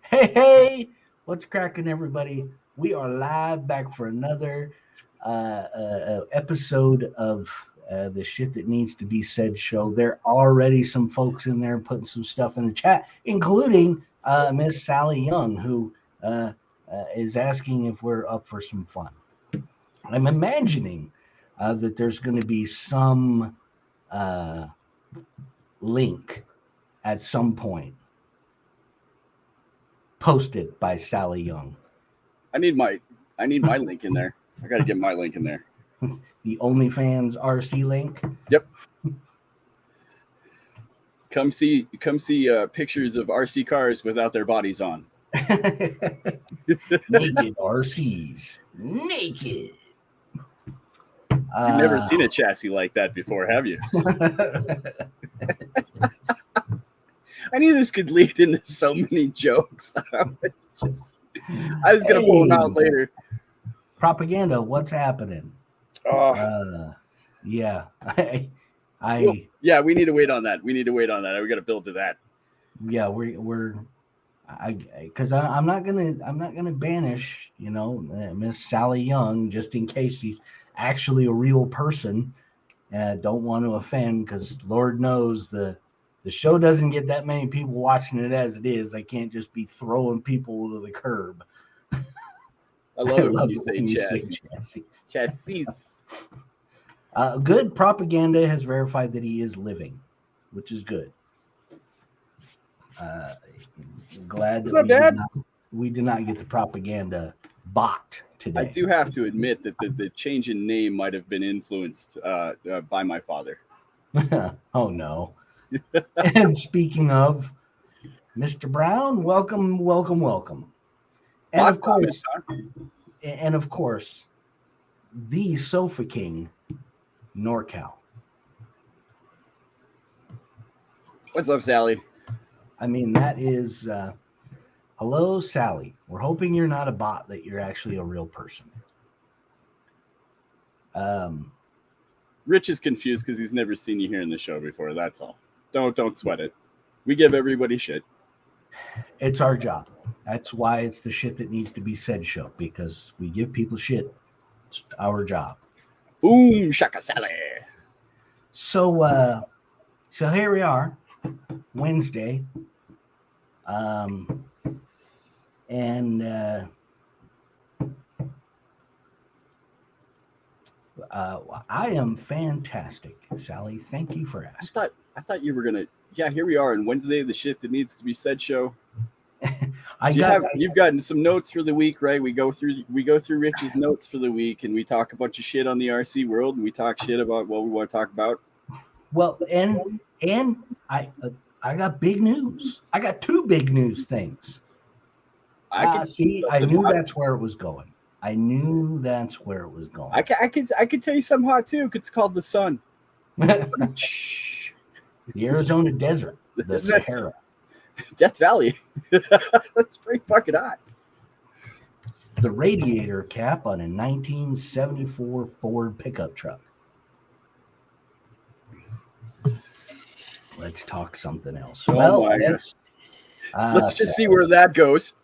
Hey, what's cracking, everybody? We are live back for another episode of the Shit That Needs to Be Said show. There are already some folks in there putting some stuff in the chat, including Miss Sally Young, who is asking if we're up for some fun. I'm imagining that there's going to be some uh, link at some point posted by Sally Young. I need my link in there. I got to get my link in there. The OnlyFans RC link. Yep. Come see pictures of RC cars without their bodies on. Naked RCs. Naked. You've never seen a chassis like that before, have you? I knew this could lead into so many jokes. I was going to pull them out later. Propaganda, what's happening? Yeah. Yeah, we need to wait on that. We got to build to that. Yeah, because I'm not gonna banish, Miss Sally Young, just in case she's actually a real person. Don't want to offend, because Lord knows the show doesn't get that many people watching it as it is. I can't just be throwing people to the curb. I love it when you say chassis. Chassis. Good propaganda has verified that he is living, which is good. Glad that we did not get the propaganda bot today. I do have to admit that the change in name might have been influenced by my father. Oh no. And speaking of, Mr. Brown, welcome. And of course, the Sofa King, NorCal. What's up, Sally? I mean, that is hello, Sally. We're hoping you're not a bot, that you're actually a real person. Rich is confused because he's never seen you here in the show before. That's all. Don't sweat it. We give everybody shit. It's our job. That's why it's the Shit That Needs to Be Said show, because we give people shit. It's our job. Boom, shaka Sally. So here we are, Wednesday, and I am fantastic, Sally. Thank you for asking. I thought you were gonna. Yeah, here we are on Wednesday, the Shit That Needs to Be Said show. You've gotten some notes for the week, right? We go through Rich's notes for the week, and we talk a bunch of shit on the RC world, and we talk shit about what we want to talk about. Well, and I got big news. I got two big news things. I knew that's where it was going. I could tell you something hot too. It's called the sun. The Arizona desert, the Sahara. Death Valley. That's pretty fucking hot. The radiator cap on a 1974 Ford pickup truck. Let's talk something else. Oh, let's just see where that goes.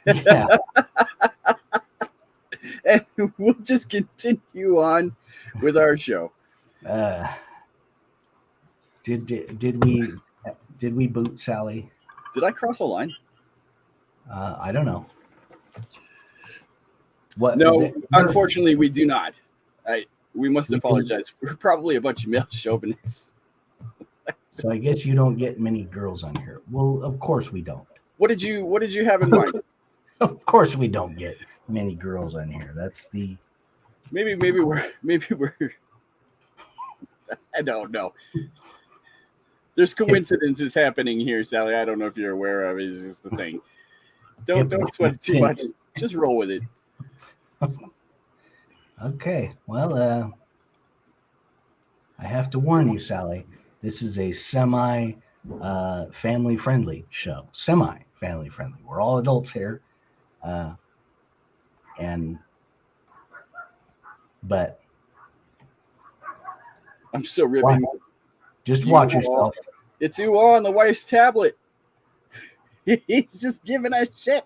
Yeah. And we'll just continue on with our show. Did we boot Sally? Did I cross a line? I don't know. No, unfortunately, we do not. We must apologize. We're probably a bunch of male chauvinists. So I guess you don't get many girls on here. Well, of course we don't. What did you have in mind? Of course we don't get many girls on here. That's the maybe we're I don't know. There's coincidences happening here, Sally. I don't know if you're aware of it. It's just the thing. Don't sweat it too much. Just roll with it. Okay. Well, I have to warn you, Sally. This is a family friendly show. Semi-family friendly. We're all adults here. But I'm so ripping. Just watch yourself. It's you on the wife's tablet. He's just giving us shit.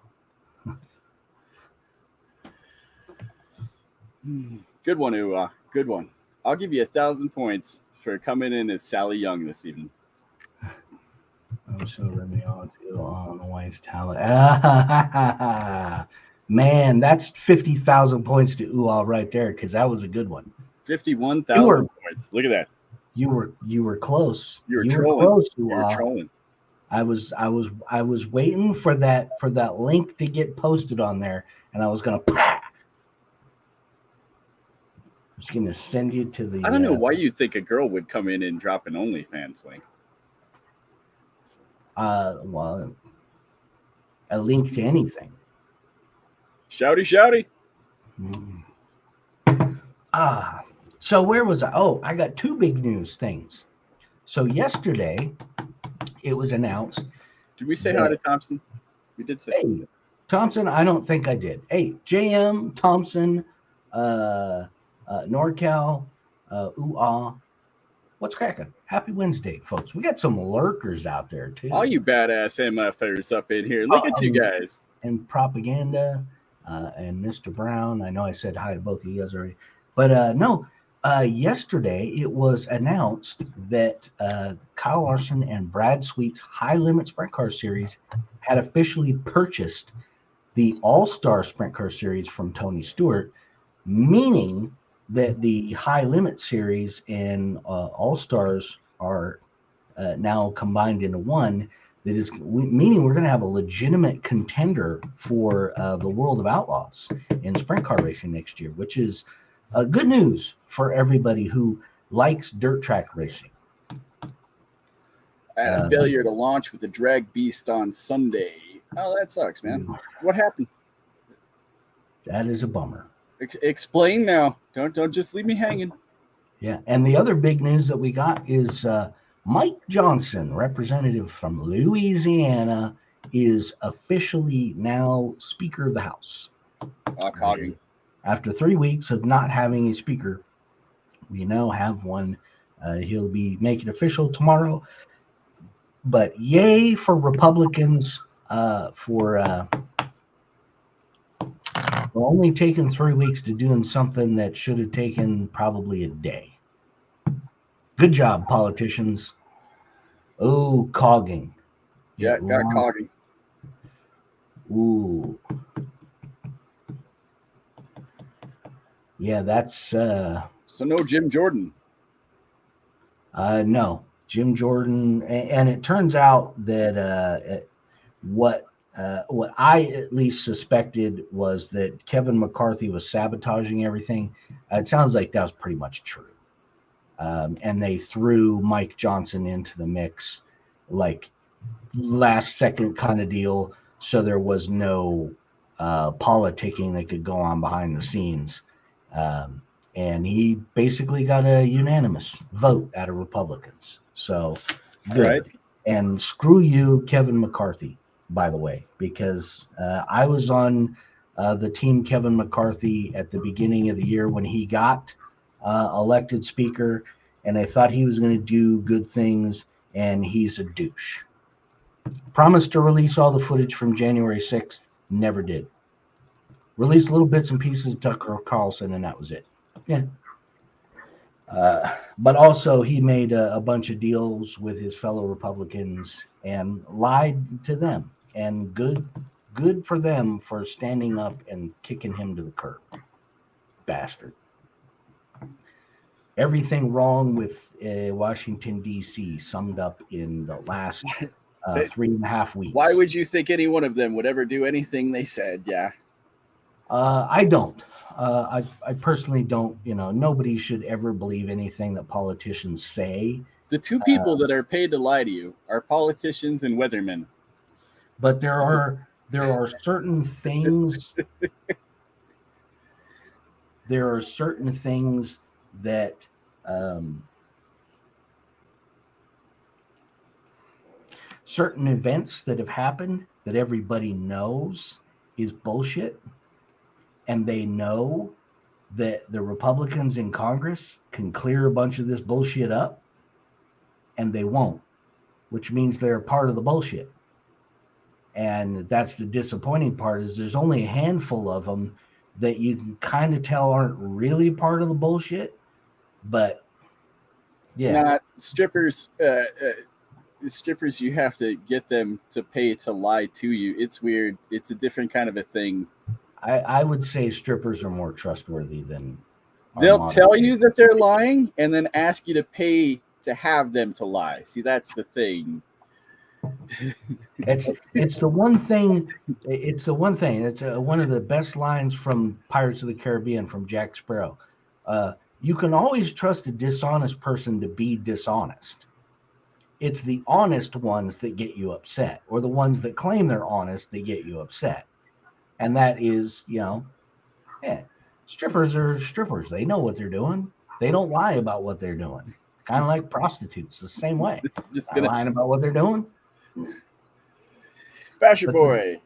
Good one, Ua. Good one. I'll give you 1,000 points for coming in as Sally Young this evening. I'm so Remy on the wife's talent. Man, that's 50,000 points to Ual right there because that was a good one. 51,000 points. Look at that. You were close. You were trolling. Close, you were trolling. I was waiting for that link to get posted on there, and I was gonna send you to the. I don't know why you'd think a girl would come in and drop an OnlyFans link. Well, a link to anything. Shouty. So where was I? Oh, I got two big news things. So yesterday, it was announced. Did we say hi to Thompson? We did say. Hey, Thompson, I don't think I did. Hey, JM, Thompson, NorCal, what's cracking? Happy Wednesday, folks. We got some lurkers out there, too. All you badass MFers up in here. Look at you guys. And Propaganda and Mr. Brown. I know I said hi to both of you guys already. But no, yesterday it was announced that Kyle Larson and Brad Sweet's High Limit Sprint Car Series had officially purchased the All-Star Sprint Car Series from Tony Stewart, meaning that the High Limit Series and All-Stars are now combined into one. That is meaning we're going to have a legitimate contender for the World of Outlaws in sprint car racing next year, which is good news for everybody who likes dirt track racing. I had a failure to launch with the Drag Beast on Sunday. Oh, that sucks, man. What happened? That is a bummer. Explain now. Don't just leave me hanging. Yeah, and the other big news that we got is Mike Johnson, representative from Louisiana, is officially now Speaker of the House. After 3 weeks of not having a speaker, we now have one. He'll be making official tomorrow. But yay for Republicans for only taking 3 weeks to doing something that should have taken probably a day. Good job, politicians. Oh, cogging. Yeah, got cogging. Ooh. Yeah, that's so no Jim Jordan. No, Jim Jordan, and it turns out that what I at least suspected was that Kevin McCarthy was sabotaging everything. It sounds like that was pretty much true. And they threw Mike Johnson into the mix, like last second kind of deal. So there was no politicking that could go on behind the scenes. And he basically got a unanimous vote out of Republicans. So good. Right. And screw you, Kevin McCarthy, by the way, because I was on the team Kevin McCarthy at the beginning of the year when he got elected speaker, and I thought he was going to do good things, and he's a douche. Promised to release all the footage from January 6th, never did. Released little bits and pieces of Tucker Carlson, and that was it. Yeah. But also he made a bunch of deals with his fellow Republicans and lied to them, and good for them for standing up and kicking him to the curb. Bastard. Everything wrong with Washington, D.C. summed up in the last 3.5 weeks. Why would you think any one of them would ever do anything they said? Yeah. I don't. I personally don't. Nobody should ever believe anything that politicians say. The two people that are paid to lie to you are politicians and weathermen. But there are certain things. There are certain things that certain events that have happened that everybody knows is bullshit, and they know that the Republicans in Congress can clear a bunch of this bullshit up, and they won't, which means they're part of the bullshit. And that's the disappointing part, is there's only a handful of them that you can kind of tell aren't really part of the bullshit. But yeah, Not strippers. Strippers, you have to get them to pay to lie to you. It's weird. It's a different kind of a thing. I would say strippers are more trustworthy than They'll tell you that they're lying and then ask you to pay to have them to lie. See, that's the thing. It's the one thing. It's the one thing. It's one of the best lines from Pirates of the Caribbean from Jack Sparrow. You can always trust a dishonest person to be dishonest. It's the honest ones that get you upset, or the ones that claim they're honest that get you upset. And that is, yeah, strippers are strippers. They know what they're doing. They don't lie about what they're doing. Kind of like prostitutes, the same way. Just lying about what they're doing. Basher Boy.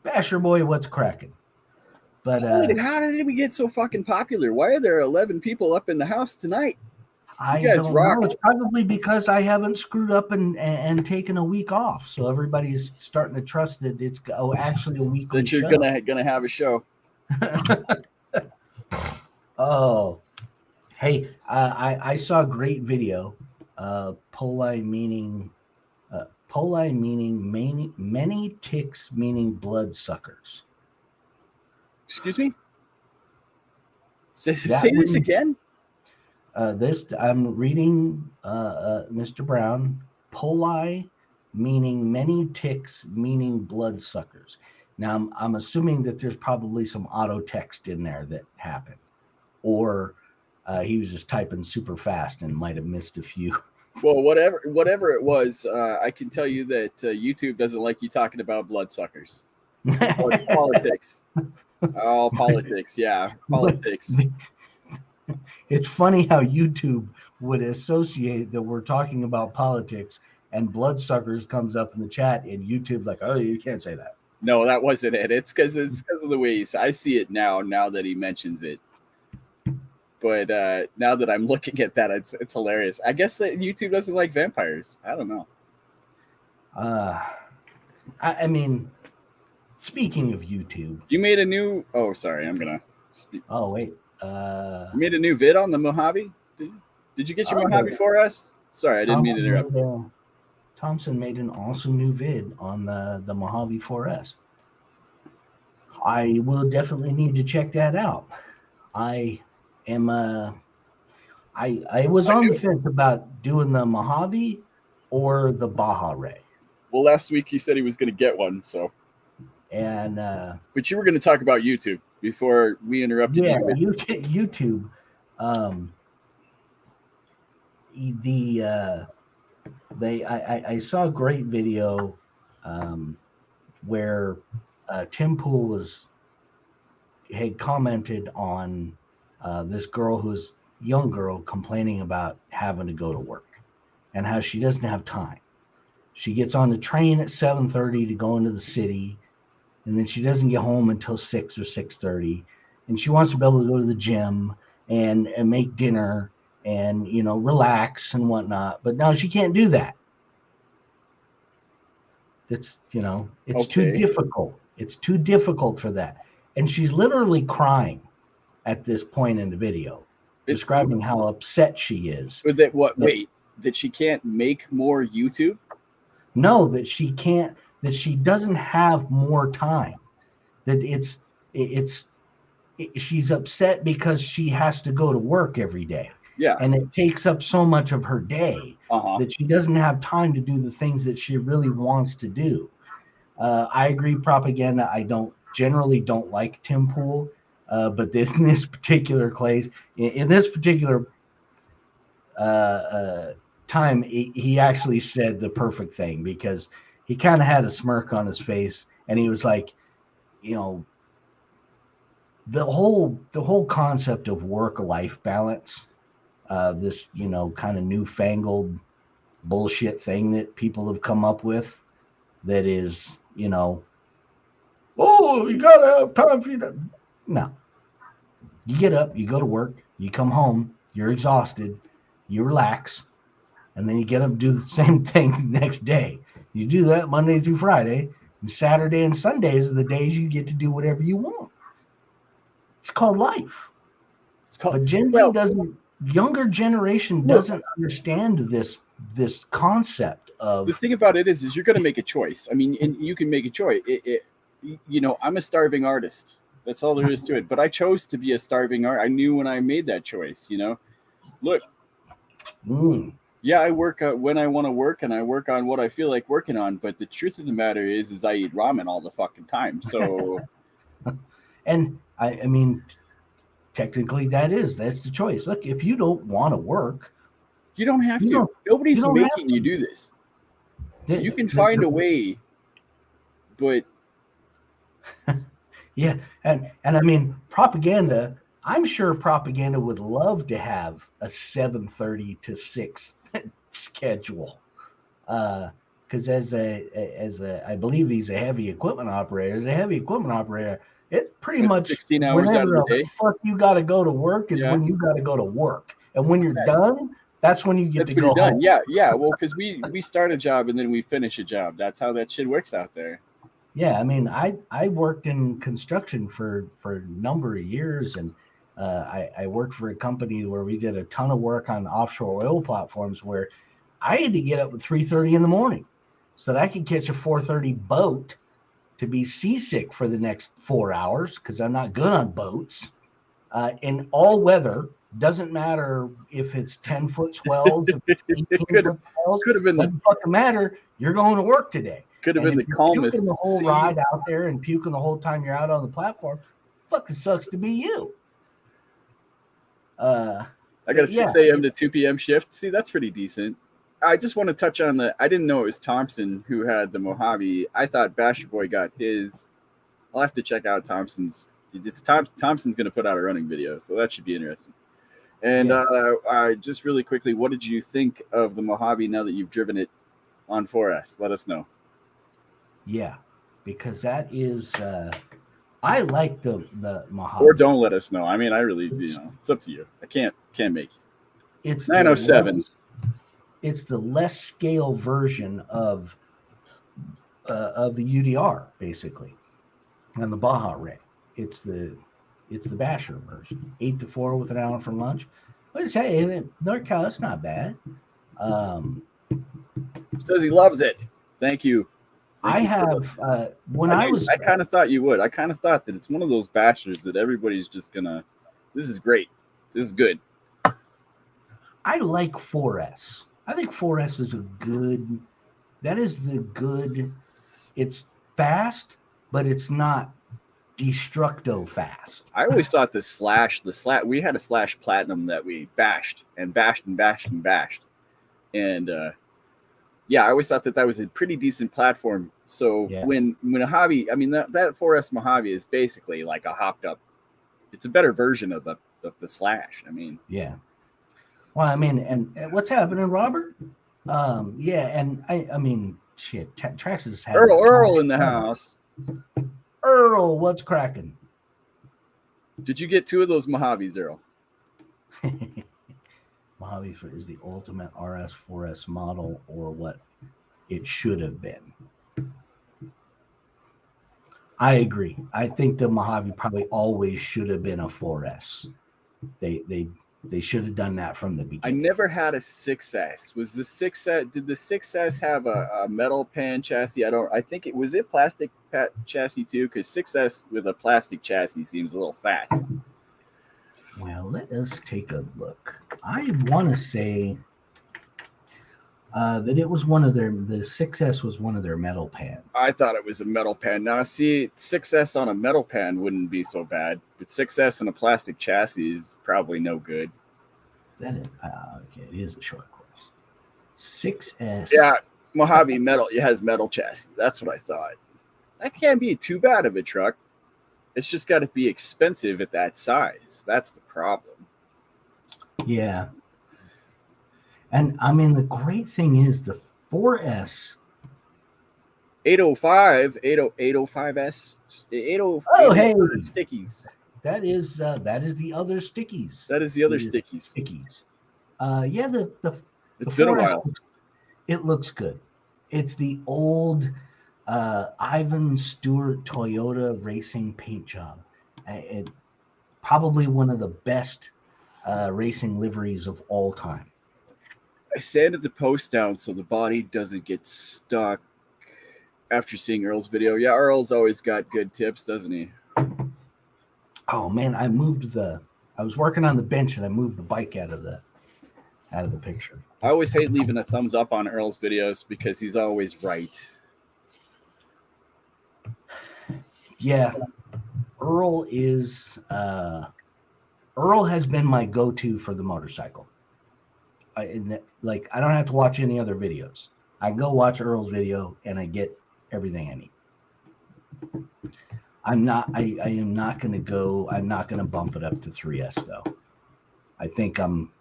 Basher Boy, what's cracking? But how did we get so fucking popular? Why are there 11 people up in the house tonight? I don't know. It's probably because I haven't screwed up and taken a week off. So everybody's starting to trust that it's actually a weekly that you're show. gonna have a show. Oh, hey, I saw a great video. Poli meaning many ticks meaning bloodsuckers. Excuse me? Say this again? This I'm reading, Mr. Brown. Poli meaning many ticks meaning bloodsuckers. Now I'm assuming that there's probably some auto text in there that happened, or he was just typing super fast and might have missed a few. Well, whatever it was, I can tell you that YouTube doesn't like you talking about bloodsuckers. Oh, it's politics. Oh, politics. Yeah, politics. It's funny how YouTube would associate that we're talking about politics, and bloodsuckers comes up in the chat, and YouTube's like, oh, you can't say that. No, that wasn't it. It's because of the ways I see it now that he mentions it. But now that I'm looking at that, it's hilarious. I guess that YouTube doesn't like vampires. I don't know. I mean, speaking of YouTube, you made a new. Oh, sorry, I'm gonna. Oh wait. You made a new vid on the Mojave. Did you get your Mojave for us? Sorry, I didn't mean to interrupt. Thompson made an awesome new vid on the Mojave 4S. I will definitely need to check that out. I was on the fence about doing the Mojave or the Baja Ray. Well, last week he said he was going to get one, so. And but you were going to talk about YouTube before we interrupted. Yeah, YouTube. I saw a great video where Tim Pool had commented on this young girl complaining about having to go to work and how she doesn't have time. She gets on the train at 7:30 to go into the city, and then she doesn't get home until 6 or 6:30, and she wants to be able to go to the gym and make dinner and relax and whatnot, but now she can't do that. It's it's too difficult. It's too difficult for that, and she's literally crying at this point in the video, describing how upset she is. That she can't make more YouTube? No, that she can't. That she doesn't have more time. That she's upset because she has to go to work every day. Yeah. And it takes up so much of her day that she doesn't have time to do the things that she really wants to do. I agree, propaganda. I generally don't like Tim Pool, but in this particular case, in this particular time, he actually said the perfect thing, because he kind of had a smirk on his face, and he was like, the whole concept of work-life balance, this kind of newfangled bullshit thing that people have come up with, that is, oh, you gotta have time for you. No, you get up, you go to work, you come home, you're exhausted, you relax, and then you get up and do the same thing the next day. You do that Monday through Friday, And Saturday and Sundays are the days you get to do whatever you want. It's called life. It's called, but Gen Z doesn't. Younger generation doesn't understand this concept of. The thing about it is you're going to make a choice. I mean, and you can make a choice. I'm a starving artist. That's all there is to it. But I chose to be a starving artist. I knew when I made that choice. Look. Yeah, I work when I want to work, and I work on what I feel like working on. But the truth of the matter is I eat ramen all the fucking time. So, and I mean, technically that's the choice. Look, if you don't want to work, you don't have to. Nobody's making you do this. You can find a way, but yeah, and I mean, propaganda. I'm sure propaganda would love to have a 7:30 to 6 schedule, because as a I believe he's a heavy equipment operator. As a heavy equipment operator, it's pretty much 16 hours out of the day. Fuck, you got to go to work is when you got to go to work, and when you're done, that's when you get to go home. Yeah. Well, because we start a job and then we finish a job. That's how that shit works out there. Yeah, I mean, I worked in construction for a number of years, and I worked for a company where we did a ton of work on offshore oil platforms where I had to get up at 3:30 in the morning so that I could catch a 4:30 boat to be seasick for the next 4 hours because I'm not good on boats. In all weather, doesn't matter if it's 10-foot swells, if it's 18-foot swells, doesn't fucking matter. You're going to work today. Could have been the calmest. Puking the whole ride out there and puking the whole time you're out on the platform. Fucking sucks to be you. I got a 6 a.m. to 2 p.m. shift. See, that's pretty decent. I just want to touch on I didn't know it was Thompson who had the Mojave. I thought Basher Boy got his. I'll have to check out Thompson's. Thompson's going to put out a running video, so that should be interesting. And just really quickly, what did you think of the Mojave now that you've driven it on 4S? Let us know. Yeah, because that is I like the Mojave. Or don't let us know. I mean, I really, it's up to you. I can't make it. It's 907. It's the less scale version of the UDR basically, and the Baja Ray. It's the Basher version. 8 to 4 with an hour for lunch. But hey, NorCal, that's not bad. Says he loves it. Thank you. I have I kind of thought you would. I kind of thought that it's one of those bashers that everybody's just gonna. This is great. This is good. I like 4S. I think 4S is good. It's fast, but it's not destructo fast. I always thought the slash, we had a Slash Platinum that we bashed. And I always thought that was a pretty decent platform. So when Mojave, I mean, that 4S Mojave is basically like a hopped up, it's a better version of the Slash. I mean, yeah. Well, I mean, and what's happening, Robert? And I mean, shit, Traxxas has Earl in the house. Earl, what's cracking? Did you get 2 of those Mojaves, Earl? Mojave is the ultimate RS 4S model, or what it should have been. I agree. I think the Mojave probably always should have been a 4S. They should have done that from the beginning. I never had a 6S. Was the 6S? Did the 6S have a metal pan chassis? I think it was plastic chassis too, because 6S with a plastic chassis seems a little fast. Well, let us take a look. I want to say that it was the 6S was one of their metal pans. I thought it was a metal pan. Now, see, 6S on a metal pan wouldn't be so bad, but 6S on a plastic chassis is probably no good. Is that it? Okay, it is a short course. 6S. Yeah, Mojave metal. It has metal chassis. That's what I thought. That can't be too bad of a truck. It's just got to be expensive at that size. That's the problem. Yeah. And I mean, the great thing is the 4S 805, 805S, 805 stickies. That is the other stickies. That is the other stickies. It's been a while. It looks good. It's the old Ivan Stewart Toyota Racing paint job. It probably one of the best racing liveries of all time. I sanded the post down so the body doesn't get stuck. After seeing Earl's video, yeah, Earl's always got good tips, doesn't he? Oh man, I was working on the bench and I moved the bike out of the picture. I always hate leaving a thumbs up on Earl's videos because he's always right. Yeah, Earl has been my go-to for the motorcycle. I don't have to watch any other videos. I go watch Earl's video and I get everything I need. I am not gonna bump it up to 3S though. I think I'm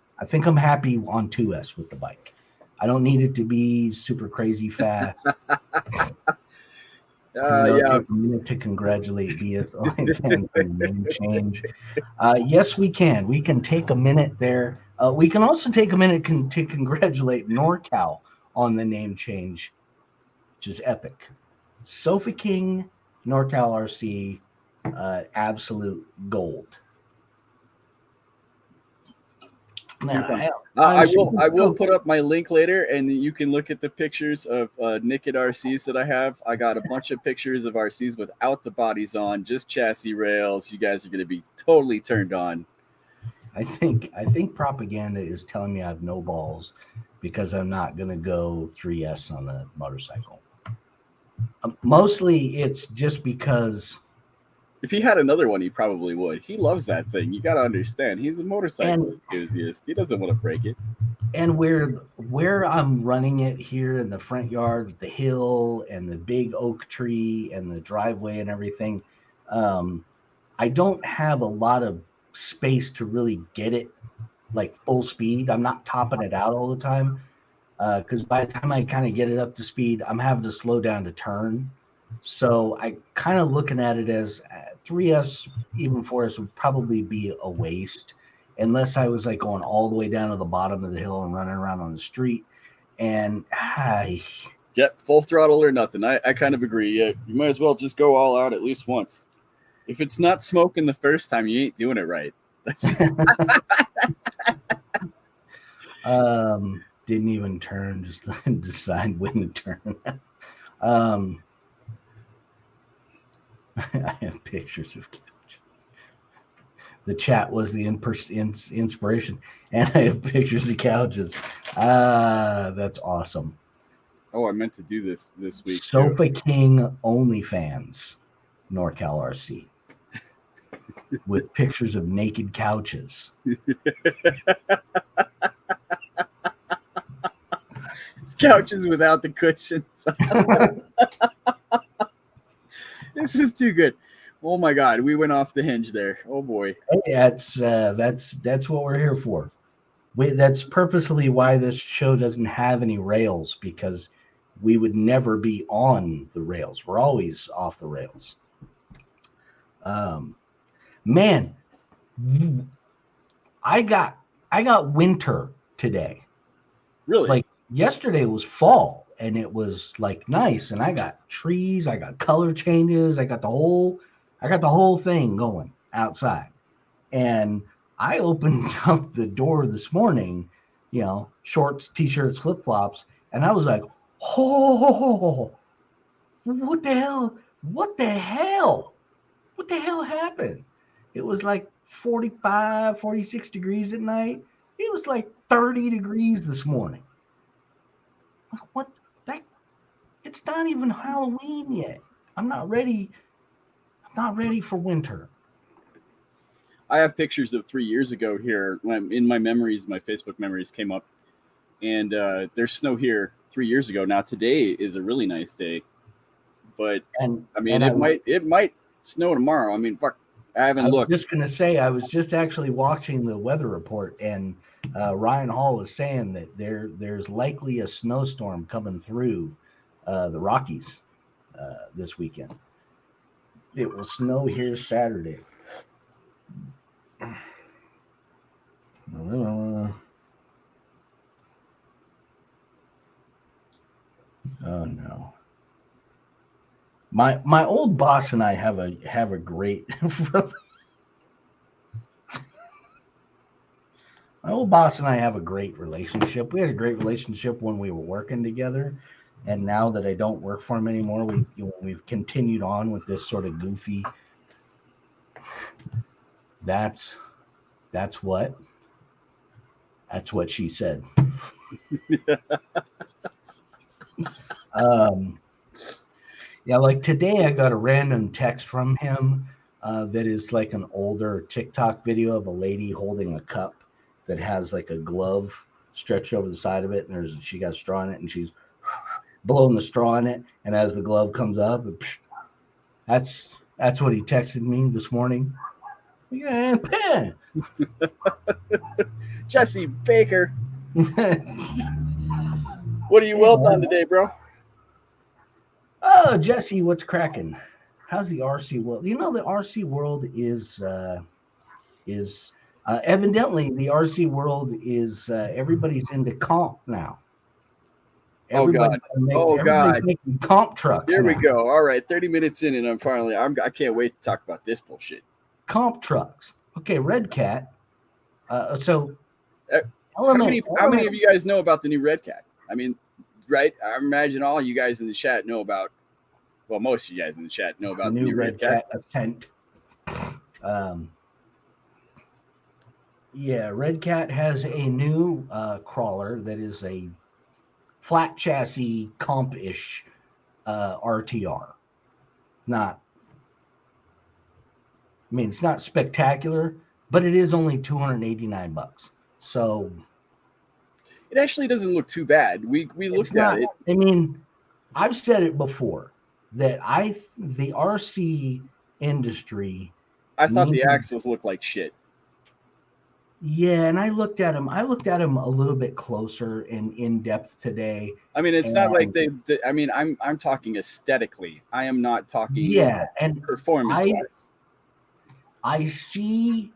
happy on 2S with the bike. I don't need it to be super crazy fast. Yeah. Take a minute to congratulate BSO fans for the name change. Yes, we can. We can take a minute there. We can also take a minute to congratulate NorCal on the name change, which is epic. Sofa King, NorCal RC, absolute gold. Man, I will put up my link later, and you can look at the pictures of naked RCs that I have. I got a bunch of pictures of RCs without the bodies on, just chassis rails. You guys are going to be totally turned on. I think propaganda is telling me I have no balls because I'm not going to go 3S on the motorcycle. Mostly it's just because if he had another one, he probably would. He loves that thing. You got to understand. He's a motorcycle enthusiast. He doesn't want to break it. And where I'm running it here in the front yard, the hill and the big oak tree and the driveway and everything, I don't have a lot of space to really get it like full speed. I'm not topping it out all the time because by the time I kind of get it up to speed, I'm having to slow down to turn. So I kind of looking at it as 3S, even 4S would probably be a waste unless I was like going all the way down to the bottom of the hill and running around on the street. And yep, full throttle or nothing. I kind of agree. Yeah, you might as well just go all out at least once. If it's not smoking the first time, you ain't doing it right. Didn't even turn, just decide when to turn. I have pictures of couches. The chat was the inspiration, and I have pictures of couches. That's awesome. Oh, I meant to do this week. Sofa King OnlyFans, NorCal RC, with pictures of naked couches. It's couches without the cushions. This is too good. Oh my God, we went off the hinge there. Oh boy. Hey, that's what we're here for. That's purposely why this show doesn't have any rails, because we would never be on the rails. We're always off the rails. Man, I got winter today. Really? Like yesterday was fall and it was like nice, and I got trees, I got color changes, I got the whole thing going outside. And I opened up the door this morning, shorts, t-shirts, flip-flops, and I was like, oh, what the hell? What the hell? What the hell happened? It was like 45, 46 degrees at night. It was like 30 degrees this morning. What? It's not even Halloween yet. I'm not ready for winter. I have pictures of 3 years ago here. When in my memories, my Facebook memories came up, and there's snow here 3 years ago. Now today is a really nice day, but it might snow tomorrow. I mean, fuck, I haven't looked. I was just gonna say, I was just actually watching the weather report, and Ryan Hall was saying that there's likely a snowstorm coming through the Rockies this weekend. It will snow here Saturday. Oh no. My old boss and I have a great my old boss and I have a great relationship. We had a great relationship when we were working together, and now that I don't work for him anymore, we've continued on with this sort of goofy. That's that's what that's what she said. Um, yeah, like today I got a random text from him that is like an older TikTok video of a lady holding a cup that has like a glove stretched over the side of it, and she got a straw in it, and she's blowing the straw in it, and as the glove comes up, that's what he texted me this morning. Yeah, pen. Jesse Baker, Yeah. what are you weld on today, bro? Oh, Jesse, what's cracking? How's the RC world? You know, the RC world is evidently the RC world is everybody's into comp now. Oh God. Oh Everybody's God. making comp trucks Here we now. go. All right, 30 minutes in, and I can't wait to talk about this bullshit. Comp trucks. Okay, Red Cat. So Uh, element. how many of you guys know about the new Red Cat? I mean, right? I imagine all you guys in the chat know about. Well, most of you guys in the chat know about the new Red Cat. Ascent. Yeah, Red Cat has a new crawler that is a flat chassis comp-ish RTR. Not, I mean, it's not spectacular, but it is only $289. So it actually doesn't look too bad. We looked at it. I mean, I've said it before that the RC industry. I thought the axles looked like shit. Yeah, and I looked at them. I looked at them a little bit closer and in depth today. I mean, it's not like they. I mean, I'm talking aesthetically. I am not talking. And performance-wise. I see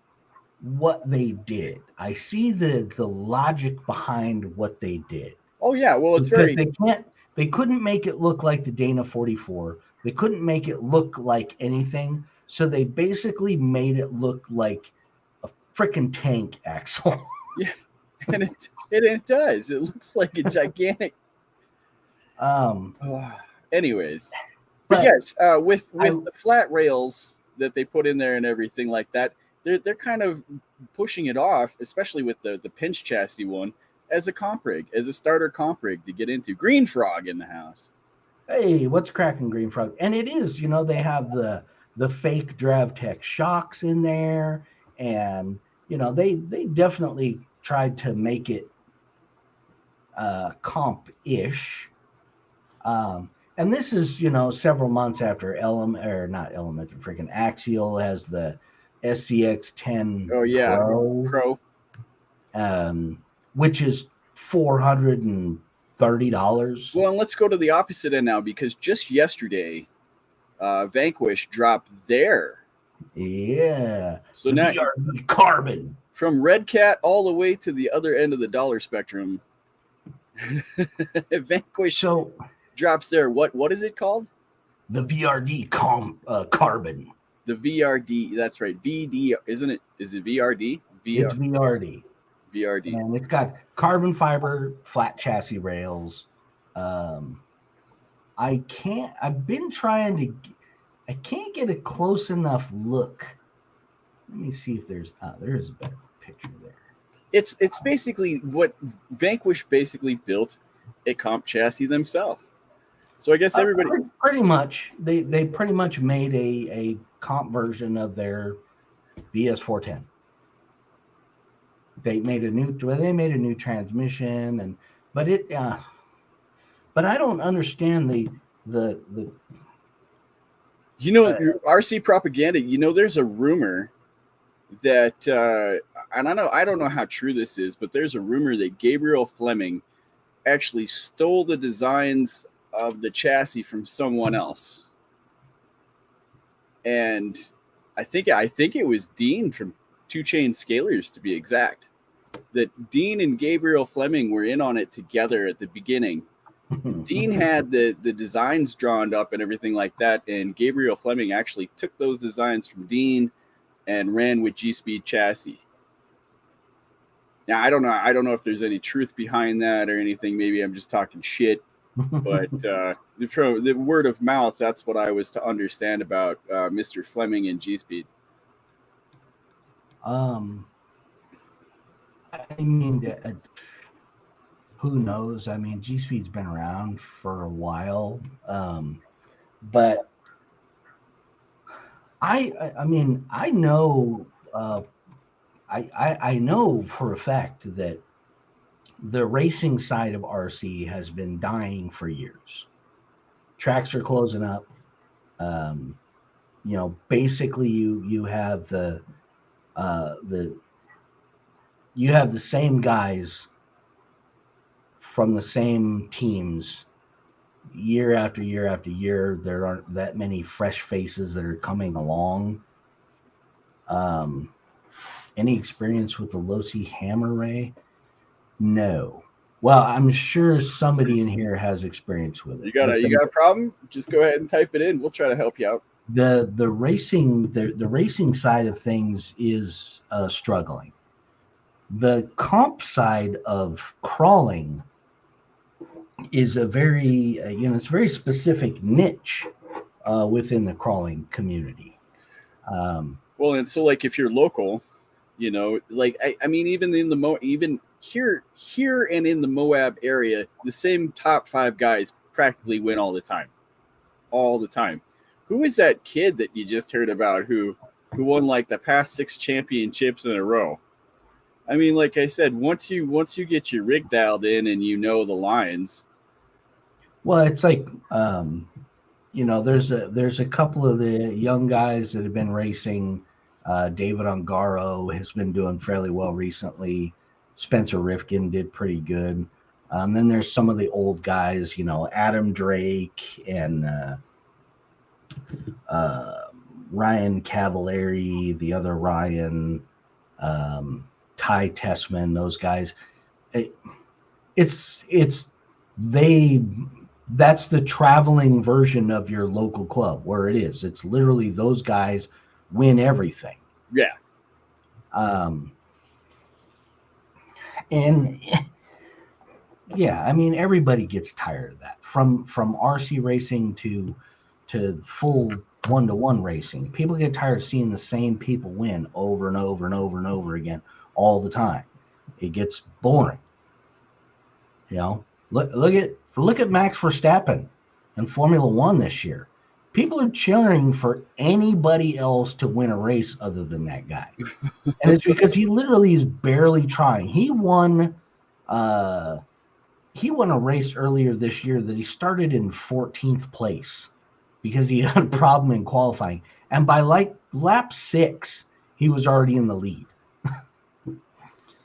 what they did. I see the logic behind what they did. Oh yeah, well it's very. They couldn't make it look like the Dana 44. They couldn't make it look like anything. So they basically made it look like a freaking tank axle. Yeah, and it does. It looks like a gigantic. Anyways, but yes, with the flat rails that they put in there and everything like that, they're kind of pushing it off, especially with the pinch chassis one, as a comp rig, as a starter comp rig to get into. Green Frog in the house. Hey, what's cracking, Green Frog? And it is, they have the fake DravTech shocks in there, and they definitely tried to make it comp-ish. And this is, several months after freaking Axial has the SCX10 Pro. Which is $430. Well, and let's go to the opposite end now, because just yesterday, Vanquish dropped their. Yeah. So now VRD Carbon. From Red Cat all the way to the other end of the dollar spectrum, Vanquish drops their what is it called? The VRD Carbon. The VRD, that's right. VD, isn't it? Is it VRD? It's VRD. VRD. And it's got carbon fiber flat chassis rails. I can't get a close enough look. Let me see if there is a better picture there. It's basically what Vanquish basically built a comp chassis themselves. So I guess everybody pretty much they pretty much made a comp version of their BS410. They made a new transmission, but I don't understand the RC propaganda. There's a rumor that and I don't know how true this is, but there's a rumor that Gabriel Fleming actually stole the designs of the chassis from someone else. And I think it was Dean from Two Chain Scalers, to be exact, that Dean and Gabriel Fleming were in on it together at the beginning. Dean had the designs drawn up and everything like that, and Gabriel Fleming actually took those designs from Dean and ran with G-Speed chassis. Now I don't know if there's any truth behind that or anything. Maybe I'm just talking shit, but from the word of mouth, that's what I was to understand about Mr. Fleming and G-Speed. I mean, who knows? I mean, G-Speed's been around for a while, but I mean, I know, I know for a fact that the racing side of RC has been dying for years. Tracks are closing up. You know, basically, you have the you have the same guys from the same teams year after year after year. There aren't that many fresh faces that are coming along. Any experience with the Losi Hammer Ray? No. Well, I'm sure somebody in here has experience with it. You got a problem? Just go ahead and type it in. We'll try to help you out. The racing side of things is struggling. The comp side of crawling is a very it's a very specific niche within the crawling community. Well, and so like if you're local, you know, like I mean, even in the even here and in the Moab area, the same top 5 guys practically win all the time. Who is that kid that you just heard about who won like the past 6 championships in a row? I mean, like I said, once you get your rig dialed in and you know the lines. Well, it's like you know, there's a couple of the young guys that have been racing. David Ongaro has been doing fairly well recently. Spencer Rifkin did pretty good. Then there's some of the old guys, you know, Adam Drake and Ryan Cavallari, the other Ryan, Ty Tessman, those guys. That's the traveling version of your local club where it is. It's literally those guys win everything. Yeah. And yeah, I mean, everybody gets tired of that. From RC racing to full 1-to-1 racing. People get tired of seeing the same people win over and over and over and over again all the time. It gets boring. You know, look at Max Verstappen in Formula One this year. People are cheering for anybody else to win a race other than that guy. And it's because he literally is barely trying. He won a race earlier this year that he started in 14th place because he had a problem in qualifying. And by like lap 6, he was already in the lead.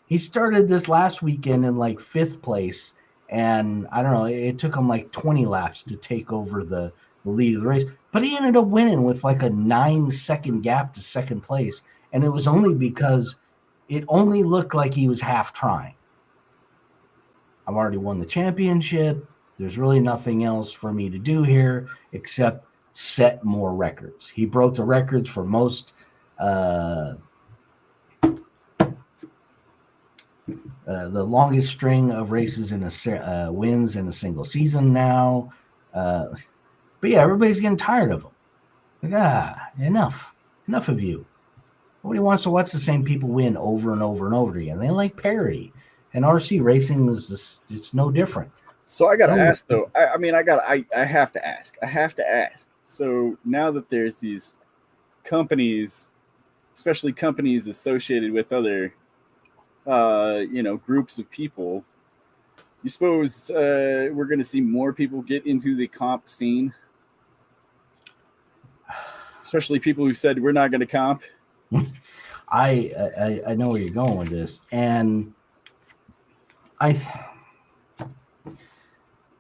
He started this last weekend in like 5th place. And I don't know, it took him like 20 laps to take over the lead of the race. But he ended up winning with like a 9-second gap to 2nd place. And it was only because it only looked like he was half trying. I've already won the championship. There's really nothing else for me to do here except set more records. He broke the records for most the longest string of races in a wins in a single season now. But yeah, everybody's getting tired of him. Like, enough of you. Nobody wants to watch the same people win over and over and over again. They like parity, and RC racing it's no different. So I gotta ask though. I have to ask. So now that there's these companies, especially companies associated with other groups of people, you suppose we're going to see more people get into the comp scene, especially people who said we're not going to comp? I know where you're going with this, and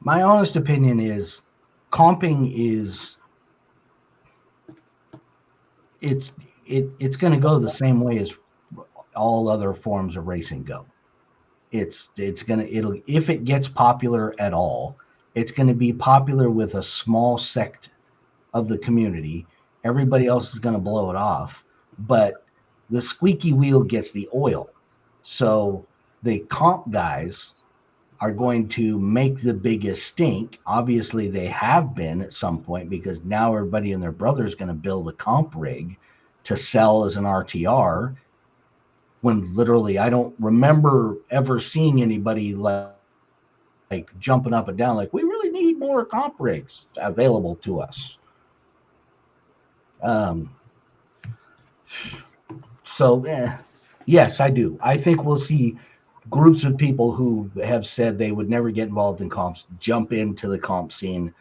my honest opinion is comping is it's going to go the same way as all other forms of racing go. It'll if it gets popular at all, It's going to be popular with a small sect of the community. Everybody else is going to blow it off, but the squeaky wheel gets the oil. So the comp guys are going to make the biggest stink. Obviously, they have been at some point because now everybody and their brother is going to build a comp rig to sell as an RTR. When literally, I don't remember ever seeing anybody like jumping up and down, like, we really need more comp rigs available to us. Yes, I do. I think we'll see groups of people who have said they would never get involved in comps jump into the comp scene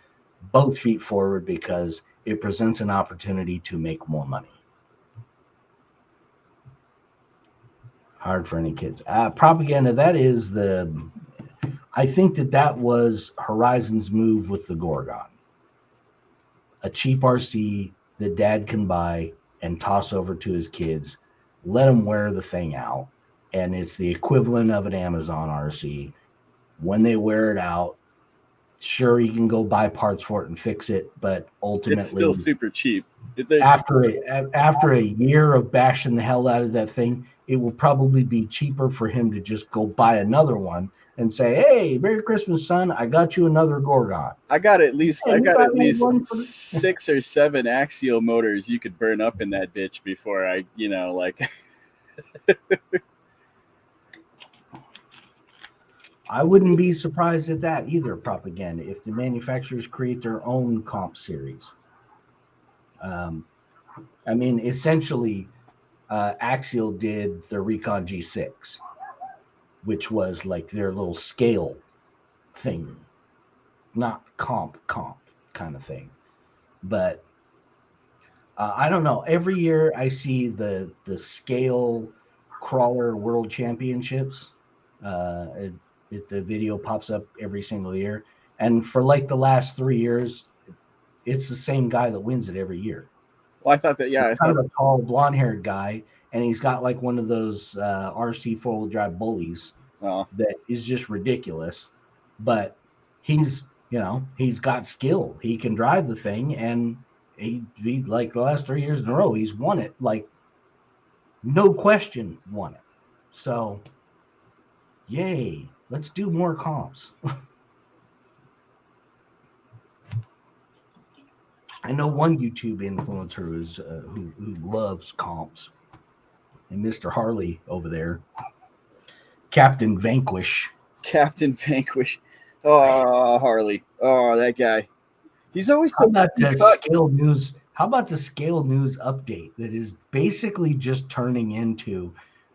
both feet forward because it presents an opportunity to make more money. Hard for any kids. Propaganda, I think that was Horizon's move with the Gorgon. A cheap RC that dad can buy and toss over to his kids, let them wear the thing out, and it's the equivalent of an Amazon RC. When they wear it out, sure, you can go buy parts for it and fix it, but ultimately it's still super cheap. After a year of bashing the hell out of that thing, it will probably be cheaper for him to just go buy another one and say, "Hey, Merry Christmas, son! I got you another Gorgon." I got at least 6 or 7 axial motors you could burn up in that bitch before I, like. I wouldn't be surprised at that either, propaganda, if the manufacturers create their own comp series. I mean, essentially, Axial did the Recon G6, which was like their little scale thing, not comp kind of thing. But I don't know. Every year I see the scale crawler world championships. The video pops up every single year, and for like the last 3 years, it's the same guy that wins it every year. Well, I thought that, yeah, he's kind of a tall, blonde-haired guy, and he's got like one of those RC four-wheel drive bullies that is just ridiculous. But he's got skill. He can drive the thing, and he like the last 3 years in a row, he's won it. Like, no question, won it. So, yay! Let's do more comps. I know one YouTube influencer who loves comps, and Mr. Harley over there, Captain Vanquish. Oh, Harley. Oh, that guy. He's always How about the Scale News? How about the Scale News update that is basically just turning into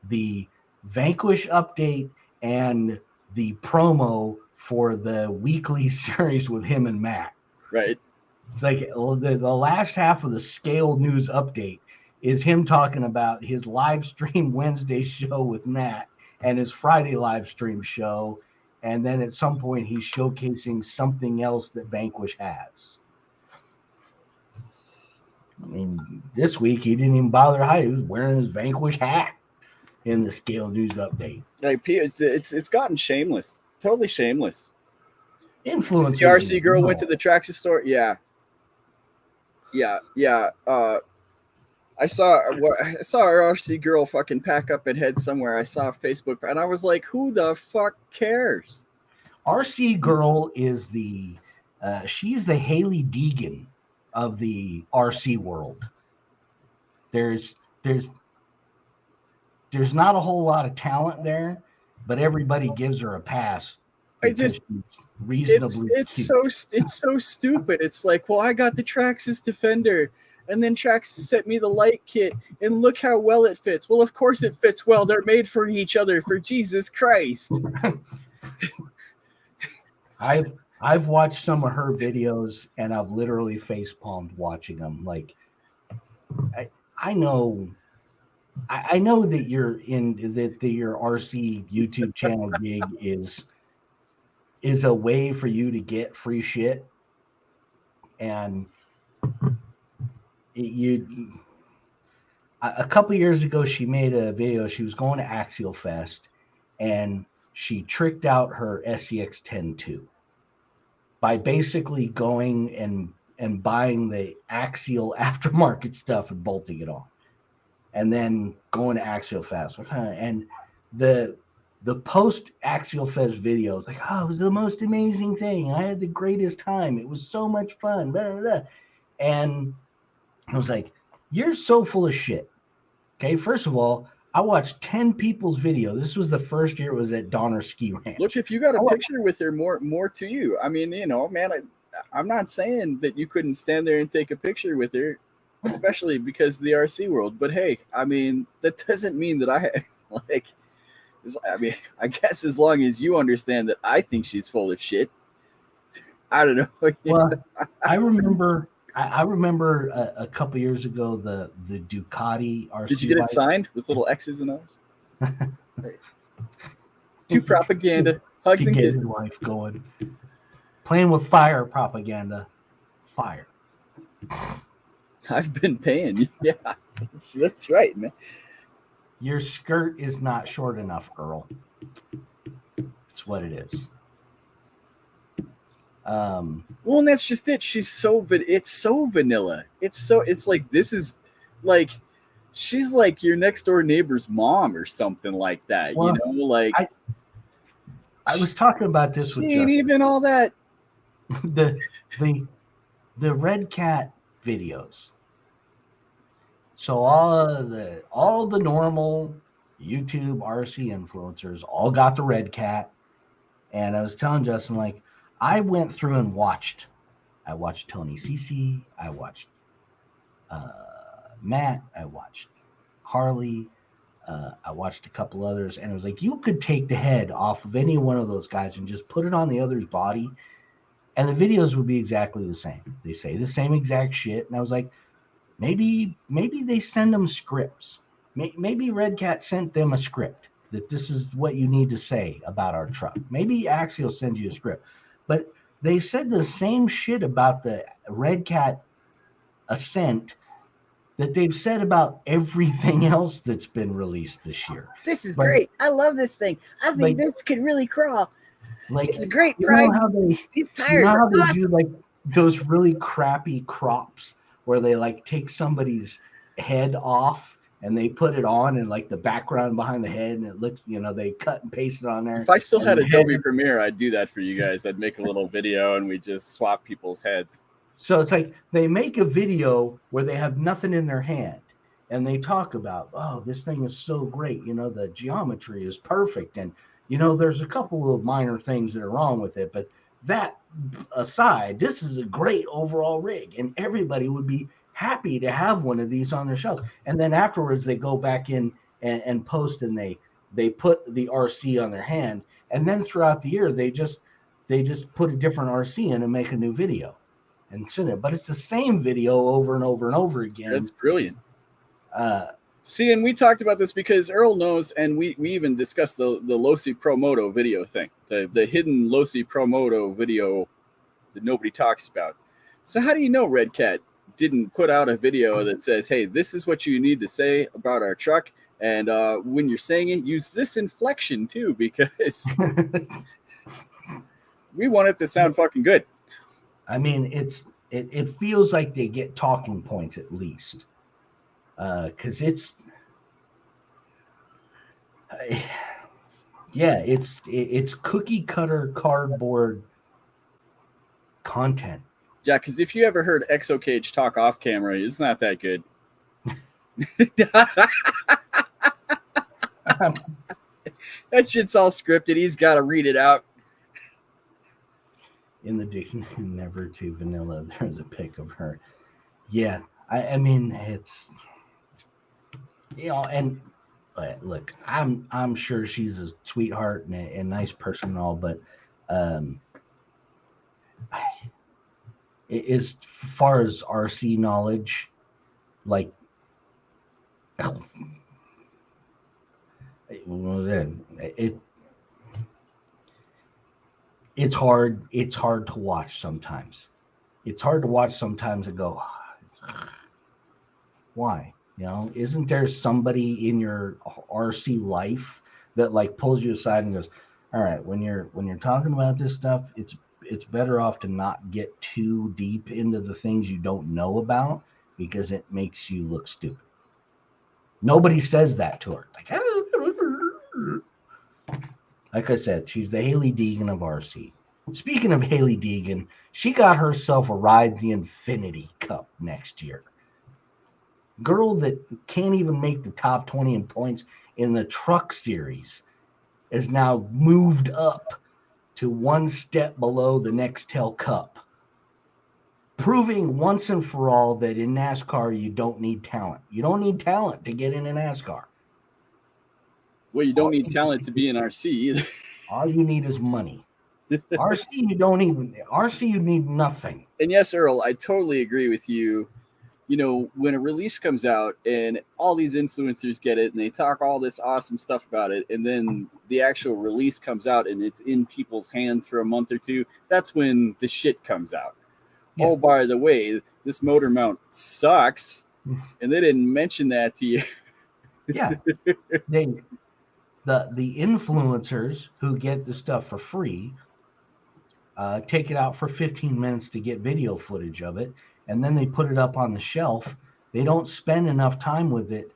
the Vanquish update and the promo for the weekly series with him and Matt. Right. It's like the last half of the Scale News update is him talking about his live stream Wednesday show with Matt and his Friday live stream show. And then at some point he's showcasing something else that Vanquish has. I mean, this week he didn't even bother to hide. He was wearing his Vanquish hat in the Scale News update. Like, it's gotten shameless. Totally shameless. Influencers. The RC girl went to the Traxxas store. Yeah. I saw our RC girl fucking pack up and head somewhere. I saw Facebook, and I was like, "Who the fuck cares?" RC girl is she's the Haley Deegan of the RC world. There's not a whole lot of talent there, but everybody gives her a pass. It's so stupid. It's like, well, I got the Traxxas Defender, and then Traxxas sent me the light kit, and look how well it fits. Well, of course it fits well. They're made for each other, for Jesus Christ. I've watched some of her videos, and I've literally face palmed watching them. Like, I know that your RC YouTube channel gig is a way for you to get free shit, and a couple years ago she made a video. She was going to Axial Fest, and she tricked out her SCX 10-2. by basically going and buying the Axial aftermarket stuff and bolting it on, and then going to Axial Fest. And the post Axial Fest videos, like, oh, it was the most amazing thing. I had the greatest time. It was so much fun. Blah, blah, blah. And I was like, you're so full of shit. Okay, first of all, I watched 10 people's video. This was the first year it was at Donner Ski Ranch. Look, if you got a picture with her, more to you. I mean, you know, man, I'm not saying that you couldn't stand there and take a picture with her, especially because of the RC world. But hey, I mean, that doesn't mean that I like. I mean, I guess as long as you understand that I think she's full of shit. I don't know. Well, I remember a couple years ago the Ducati RC. Did you get it signed with little X's and O's? To propaganda, hugs and kisses. Life going. Playing with fire propaganda. Fire. I've been paying. Yeah, that's right, man. Your skirt is not short enough, Earl. It's what it is. Well, and that's just it. It's so vanilla. It's like, this is like, she's like your next door neighbor's mom or something like that. Well, you know, like I was talking about this with Justin. Ain't even all that. the Red Cat videos. So all the normal YouTube RC influencers all got the Red Cat, and I was telling Justin, like, I went through and watched. I watched Tony Cece. I watched Matt. I watched Harley. I watched a couple others, and it was like, you could take the head off of any one of those guys and just put it on the other's body, and the videos would be exactly the same. They say the same exact shit, and I was like, maybe they send them scripts. Maybe Red Cat sent them a script that this is what you need to say about our truck. Maybe Axial sends you a script. But they said the same shit about the Red Cat Ascent that they've said about everything else that's been released this year. This is great. I love this thing. I think this could really crawl. Like, it's a great price. You know how these tires are awesome. They do like those really crappy crops where they like take somebody's head off and they put it on, and like the background behind the head, and it looks, you know, they cut and paste it on there. If I still had Adobe Premiere, I'd do that for you guys. I'd make a little video and we just swap people's heads. So it's like they make a video where they have nothing in their hand and they talk about, oh, this thing is so great. You know, the geometry is perfect. And, you know, there's a couple of minor things that are wrong with it, but that aside, this is a great overall rig, and everybody would be happy to have one of these on their shelf. And then afterwards they go back in and post, and they put the RC on their hand, and then throughout the year they just put a different RC in and make a new video and send it. But it's the same video over and over and over again. That's brilliant. See, and we talked about this because Earl knows, and we even discussed the Losi Pro Moto video thing, the hidden Losi Pro Moto video that nobody talks about. So how do you know Red Cat didn't put out a video that says, hey, this is what you need to say about our truck, and when you're saying it, use this inflection too, because we want it to sound fucking good. I mean, it feels like they get talking points at least, because it's cookie cutter cardboard content. Yeah, because if you ever heard Exo Cage talk off camera, it's not that good. That shit's all scripted. He's got to read it out. In the dictionary, never to vanilla, there's a pic of her. Yeah, I mean, it's, you know, and look, I'm sure she's a sweetheart and a nice person and all, but as far as RC knowledge, like, it's hard to watch sometimes. It's hard to watch sometimes and go, why? You know, isn't there somebody in your RC life that like pulls you aside and goes, all right, when you're talking about this stuff, it's better off to not get too deep into the things you don't know about because it makes you look stupid. Nobody says that to her. Like I said, she's the Haley Deegan of RC. Speaking of Haley Deegan, she got herself a ride the Infinity Cup next year. Girl that can't even make the top 20 in points in the truck series is now moved up to one step below the Nextel Cup, proving once and for all that in NASCAR you don't need talent. You don't need talent to get into NASCAR. Well, you don't need talent to be in RC either. All you need is money. RC you need nothing. And yes, Earl, I totally agree with you. You know, when a release comes out and all these influencers get it and they talk all this awesome stuff about it, and then the actual release comes out and it's in people's hands for a month or two, that's when the shit comes out. Yeah. Oh, by the way, this motor mount sucks, and they didn't mention that to you. Yeah. The influencers who get the stuff for free take it out for 15 minutes to get video footage of it, and then they put it up on the shelf. They don't spend enough time with it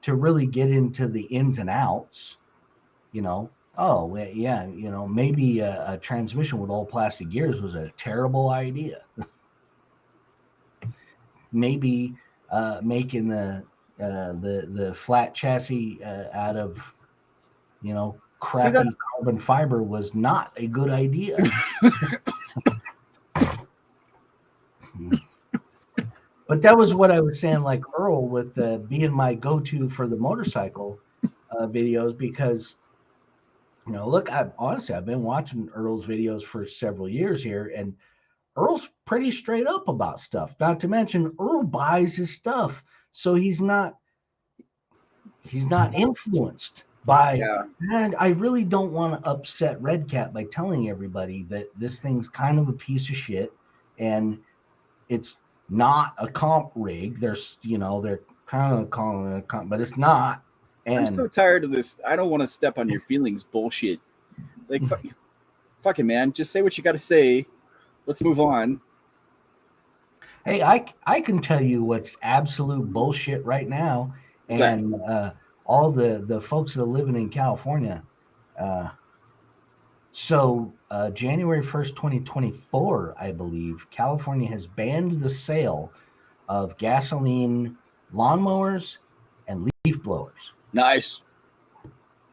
to really get into the ins and outs. You know, oh, yeah, you know, maybe a transmission with all plastic gears was a terrible idea. Maybe making the flat chassis out of, you know, crappy carbon fiber was not a good idea. But that was what I was saying, like Earl, with being my go-to for the motorcycle videos, because, you know, look, I've been watching Earl's videos for several years here, and Earl's pretty straight up about stuff. Not to mention, Earl buys his stuff, so he's not influenced by. Yeah. And I really don't want to upset Red Cat by telling everybody that this thing's kind of a piece of shit, and it's not a comp rig. There's, you know, they're kind of calling it a comp, but it's not. And I'm so tired of this. I don't want to step on your feelings bullshit. Like, fucking man, just say what you got to say. Let's move on. Hey, I can tell you what's absolute bullshit right now, and all the folks that are living in California. So January 1st, 2024, I believe, California has banned the sale of gasoline lawnmowers and leaf blowers. Nice.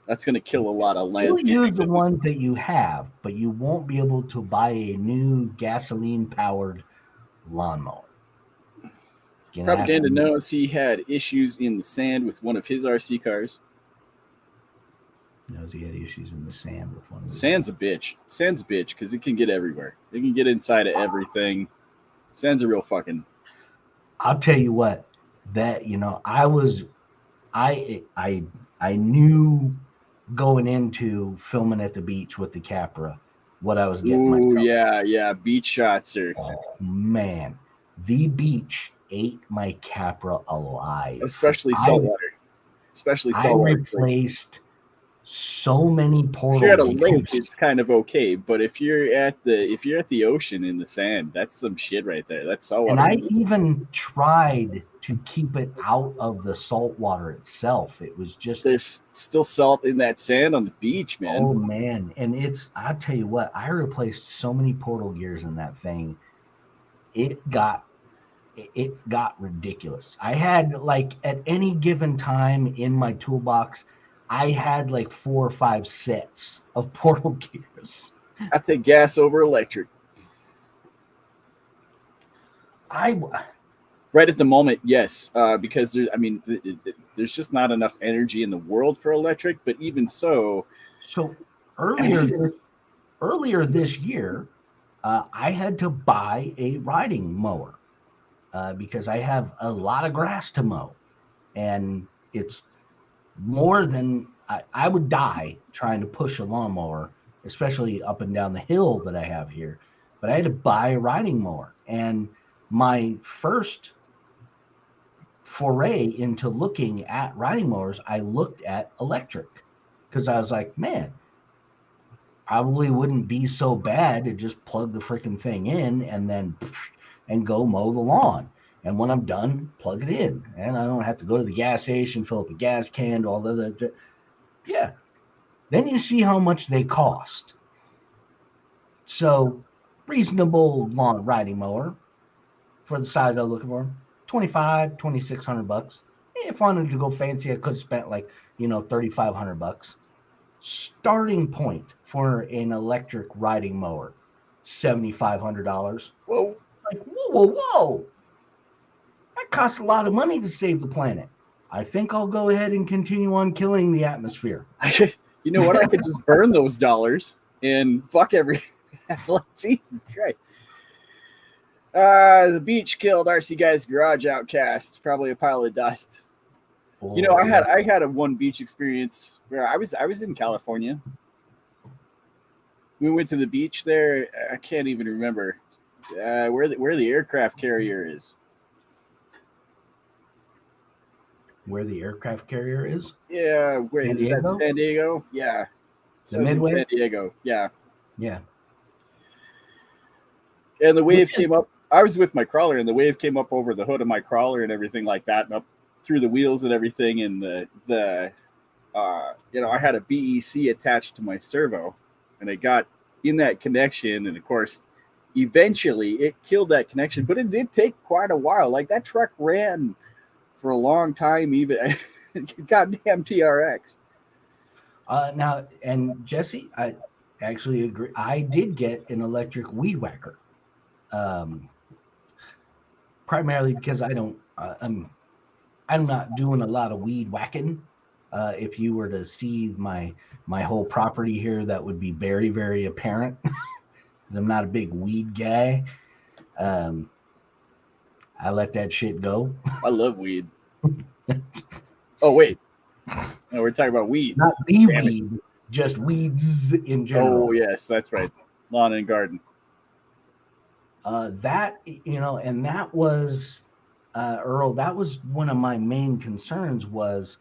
That's going to kill a lot of landscaping. You'll use the ones that you have, but you won't be able to buy a new gasoline-powered lawnmower. Propaganda knows he had issues in the sand with one of his RC cars. Knows he had issues in the sand with one of his Sand's a bitch. Sand's a bitch because it can get everywhere. It can get inside of everything. Sand's a real fucking... I'll tell you what, that, you know, I knew going into filming at the beach with the Capra what I was getting myself. Yeah, beach shots are... Oh, man, the beach ate my Capra alive. Especially saltwater. I replaced so many portals. If you're at a lake, it's kind of okay, but if you're at the ocean in the sand, that's some shit right there. That's saltwater. And I even tried to keep it out of the salt water itself. It was just... There's still salt in that sand on the beach, man. Oh, man. And I'll tell you what, I replaced so many portal gears in that thing. It got ridiculous. I had, like, at any given time in my toolbox, I had like 4 or 5 sets of portal gears. I take gas over electric. Right at the moment, yes, because there's just not enough energy in the world for electric. But even so, earlier this year, I had to buy a riding mower because I have a lot of grass to mow, and it's more than I would die trying to push a lawnmower, especially up and down the hill that I have here. But I had to buy a riding mower, and my first foray into looking at riding mowers, I looked at electric because I was like, man, probably wouldn't be so bad to just plug the freaking thing in and then and go mow the lawn. And when I'm done, plug it in, and I don't have to go to the gas station, fill up a gas can, all the yeah. Then you see how much they cost. So, reasonable lawn riding mower for the size I was looking for, 2,600 bucks. If I wanted to go fancy, I could have spent like, 3,500 bucks. Starting point for an electric riding mower, $7,500. Whoa. Like, whoa. That costs a lot of money to save the planet. I think I'll go ahead and continue on killing the atmosphere. You know what? I could just burn those dollars and fuck every. Like, Jesus Christ. The beach killed RC Guy's garage outcast. Probably a pile of dust. Oh, I had a one beach experience where I was in California. We went to the beach there. I can't even remember where the aircraft carrier is. Where the aircraft carrier is? Yeah, wait, is that San Diego? Yeah. So the Midway? San Diego, yeah. Yeah. And the wave came up. I was with my crawler, and the wave came up over the hood of my crawler and everything like that, and up through the wheels and everything. And I had a BEC attached to my servo, and it got in that connection. And of course, eventually it killed that connection, but it did take quite a while. Like, that truck ran for a long time, even goddamn TRX. Now, and Jesse, I actually agree. I did get an electric weed whacker, primarily because I'm not doing a lot of weed whacking. If you were to see my whole property here, that would be very, very apparent. I'm not a big weed guy. I let that shit go. I love weed. Oh, wait. No, we're talking about weeds. Not the weed, just weeds in general. Oh, yes, that's right. Lawn and garden. And that was, Earl, that was one of my main concerns was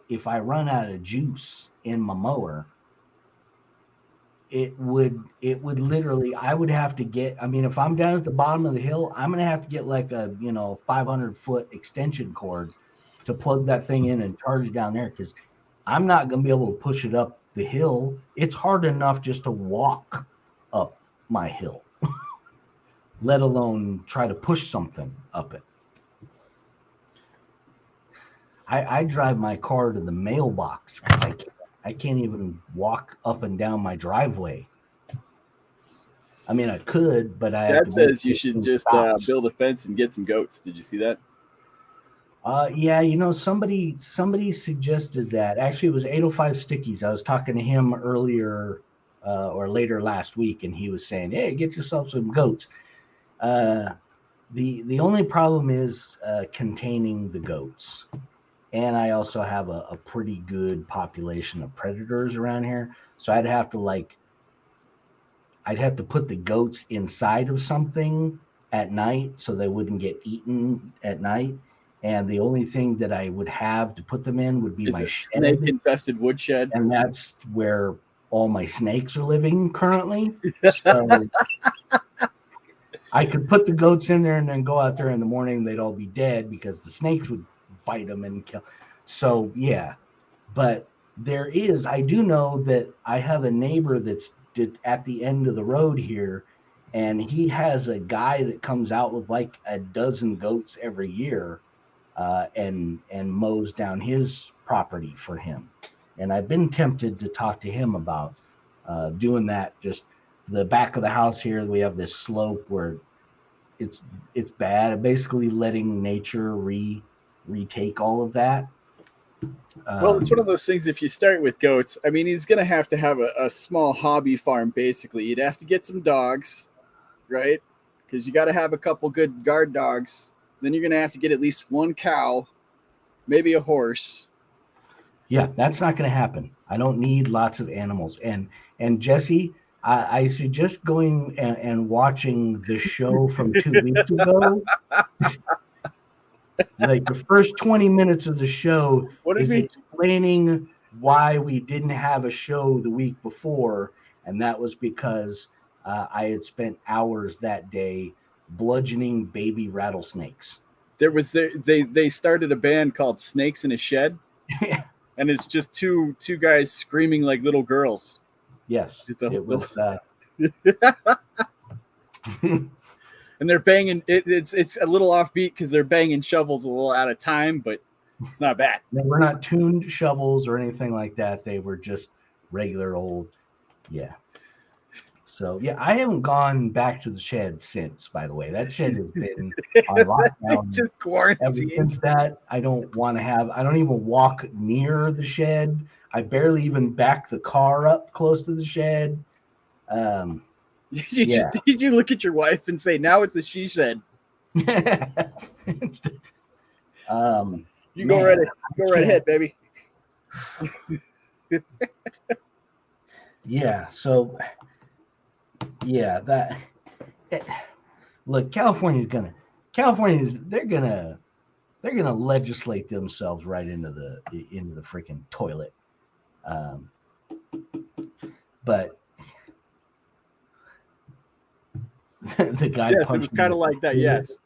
if I run out of juice in my mower, it would literally, I would have to get, if I'm down at the bottom of the hill, I'm going to have to get like a, 500-foot extension cord to plug that thing in and charge it down there, because I'm not going to be able to push it up the hill. It's hard enough just to walk up my hill, let alone try to push something up it. I drive my car to the mailbox because I can't even walk up and down my driveway. I could, but Dad says you should just build a fence and get some goats. Did you see that? Yeah, somebody suggested that. Actually, it was 805 Stickies. I was talking to him earlier or later last week, and he was saying, "Hey, get yourself some goats." The only problem is containing the goats. And I also have a pretty good population of predators around here. So I'd have to put the goats inside of something at night so they wouldn't get eaten at night. And the only thing that I would have to put them in would be my snake-infested woodshed. And that's where all my snakes are living currently. So I could put the goats in there and then go out there in the morning. They'd all be dead because the snakes would bite them and kill. So yeah, but I do know that I have a neighbor that's at the end of the road here, and he has a guy that comes out with like a dozen goats every year and mows down his property for him. And I've been tempted to talk to him about doing that. Just the back of the house here, we have this slope where it's bad, basically letting nature retake all of that. Well, it's one of those things. If you start with goats, he's going to have a small hobby farm. Basically, you'd have to get some dogs, right? Because you got to have a couple good guard dogs. Then you're going to have to get at least one cow, maybe a horse. Yeah, that's not going to happen. I don't need lots of animals. And Jesse, I suggest going and watching the show from 2 weeks ago. Like the first 20 minutes of the show is explaining why we didn't have a show the week before, and that was because I had spent hours that day bludgeoning baby rattlesnakes. They started a band called Snakes in a Shed, and it's just two guys screaming like little girls. Yes, it was. And they're banging. It's a little offbeat because they're banging shovels a little out of time, but it's not bad. They were not tuned shovels or anything like that. They were just regular old, yeah. So yeah, I haven't gone back to the shed since. By the way, that shed has been on lockdown Just ever quarantine. since that. I don't want to have. I don't even walk near the shed. I barely even back the car up close to the shed. Yeah. Did you look at your wife and say, "Now it's a she shed"? You go right ahead, baby. Yeah. So yeah, that. Look, they're gonna legislate themselves right into the freaking toilet. But the guy Yes, it punched was kind of like that. Yes.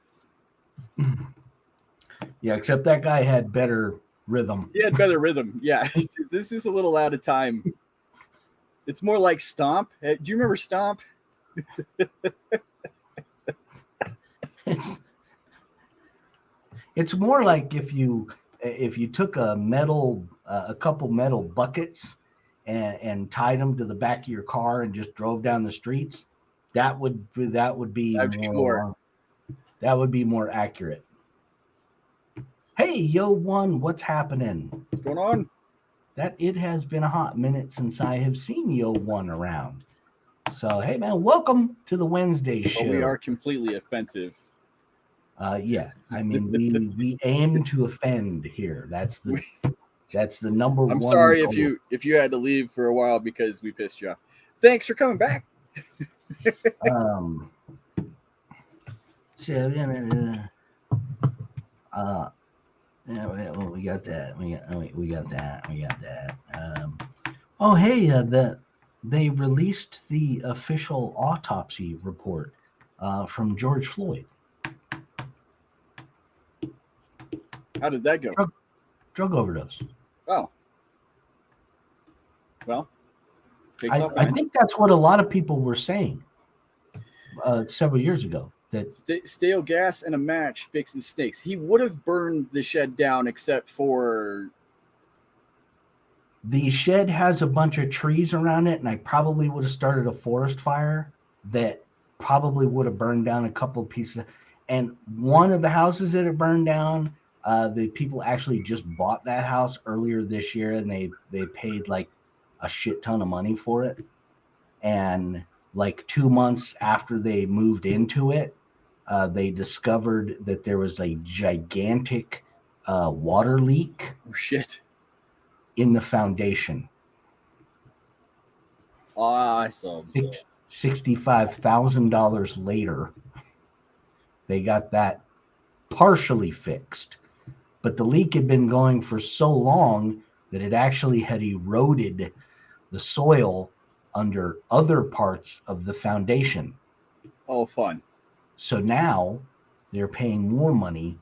Yeah, except that guy had better rhythm. He had better rhythm. Yeah, this is a little out of time. It's more like Stomp. Do you remember Stomp? It's more like if you took a couple metal buckets and tied them to the back of your car and just drove down the streets. That would be more accurate. Hey, Yo One, what's happening? What's going on? That it has been a hot minute since I have seen Yo One around. So hey man, welcome to the Wednesday show. Well, we are completely offensive. Yeah, I mean we aim to offend here. That's the number one. I'm sorry if you had to leave for a while because we pissed you off. Thanks for coming back. So yeah, well, we got that. We got that. Oh hey, they released the official autopsy report from George Floyd. How did that go? Drug overdose. Oh. Well, I think that's what a lot of people were saying several years ago. That stale gas and a match fixes snakes. He would have burned the shed down except for the shed has a bunch of trees around it, and I probably would have started a forest fire that probably would have burned down a couple of pieces. And one of the houses that it burned down, the people actually just bought that house earlier this year, and they paid like a shit ton of money for it. And like 2 months after they moved into it, they discovered that there was a gigantic water leak. Oh shit! In the foundation. I saw $65,000 later, they got that partially fixed. But the leak had been going for so long that it actually had eroded the soil under other parts of the foundation. Oh, fun. So now they're paying more money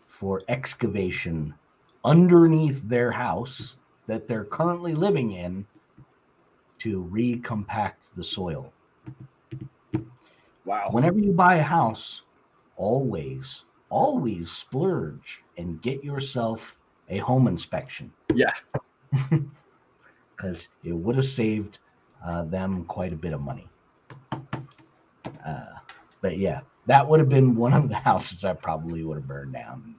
for excavation underneath their house that they're currently living in to recompact the soil. Wow. Whenever you buy a house, always splurge and get yourself a home inspection. Yeah. Because it would have saved them quite a bit of money. But yeah, that would have been one of the houses I probably would have burned down.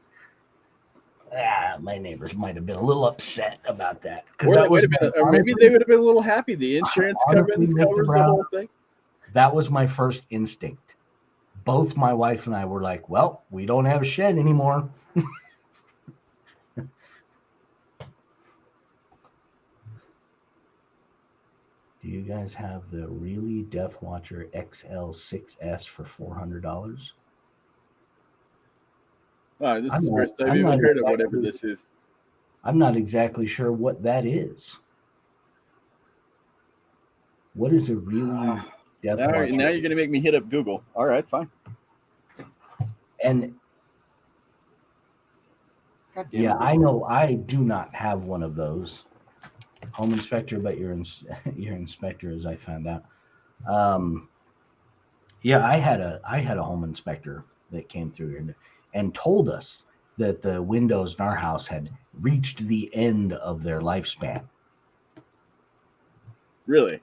My neighbors might have been a little upset about that. Or maybe they would have been a little happy. The insurance covers the whole thing. That was my first instinct. Both my wife and I were like, well, we don't have a shed anymore. Do you guys have the Really Death Watcher XL6S for $400? Oh, this is the first time I've even heard of whatever this is. I'm not exactly sure what that is. What is a really death Now watcher? you're gonna make me hit up Google. All right, fine. And God damn yeah, it. I know I do not have one of those. Home inspector, but your inspector, as I found out. Yeah, I had a home inspector that came through here and told us that the windows in our house had reached the end of their lifespan. Really?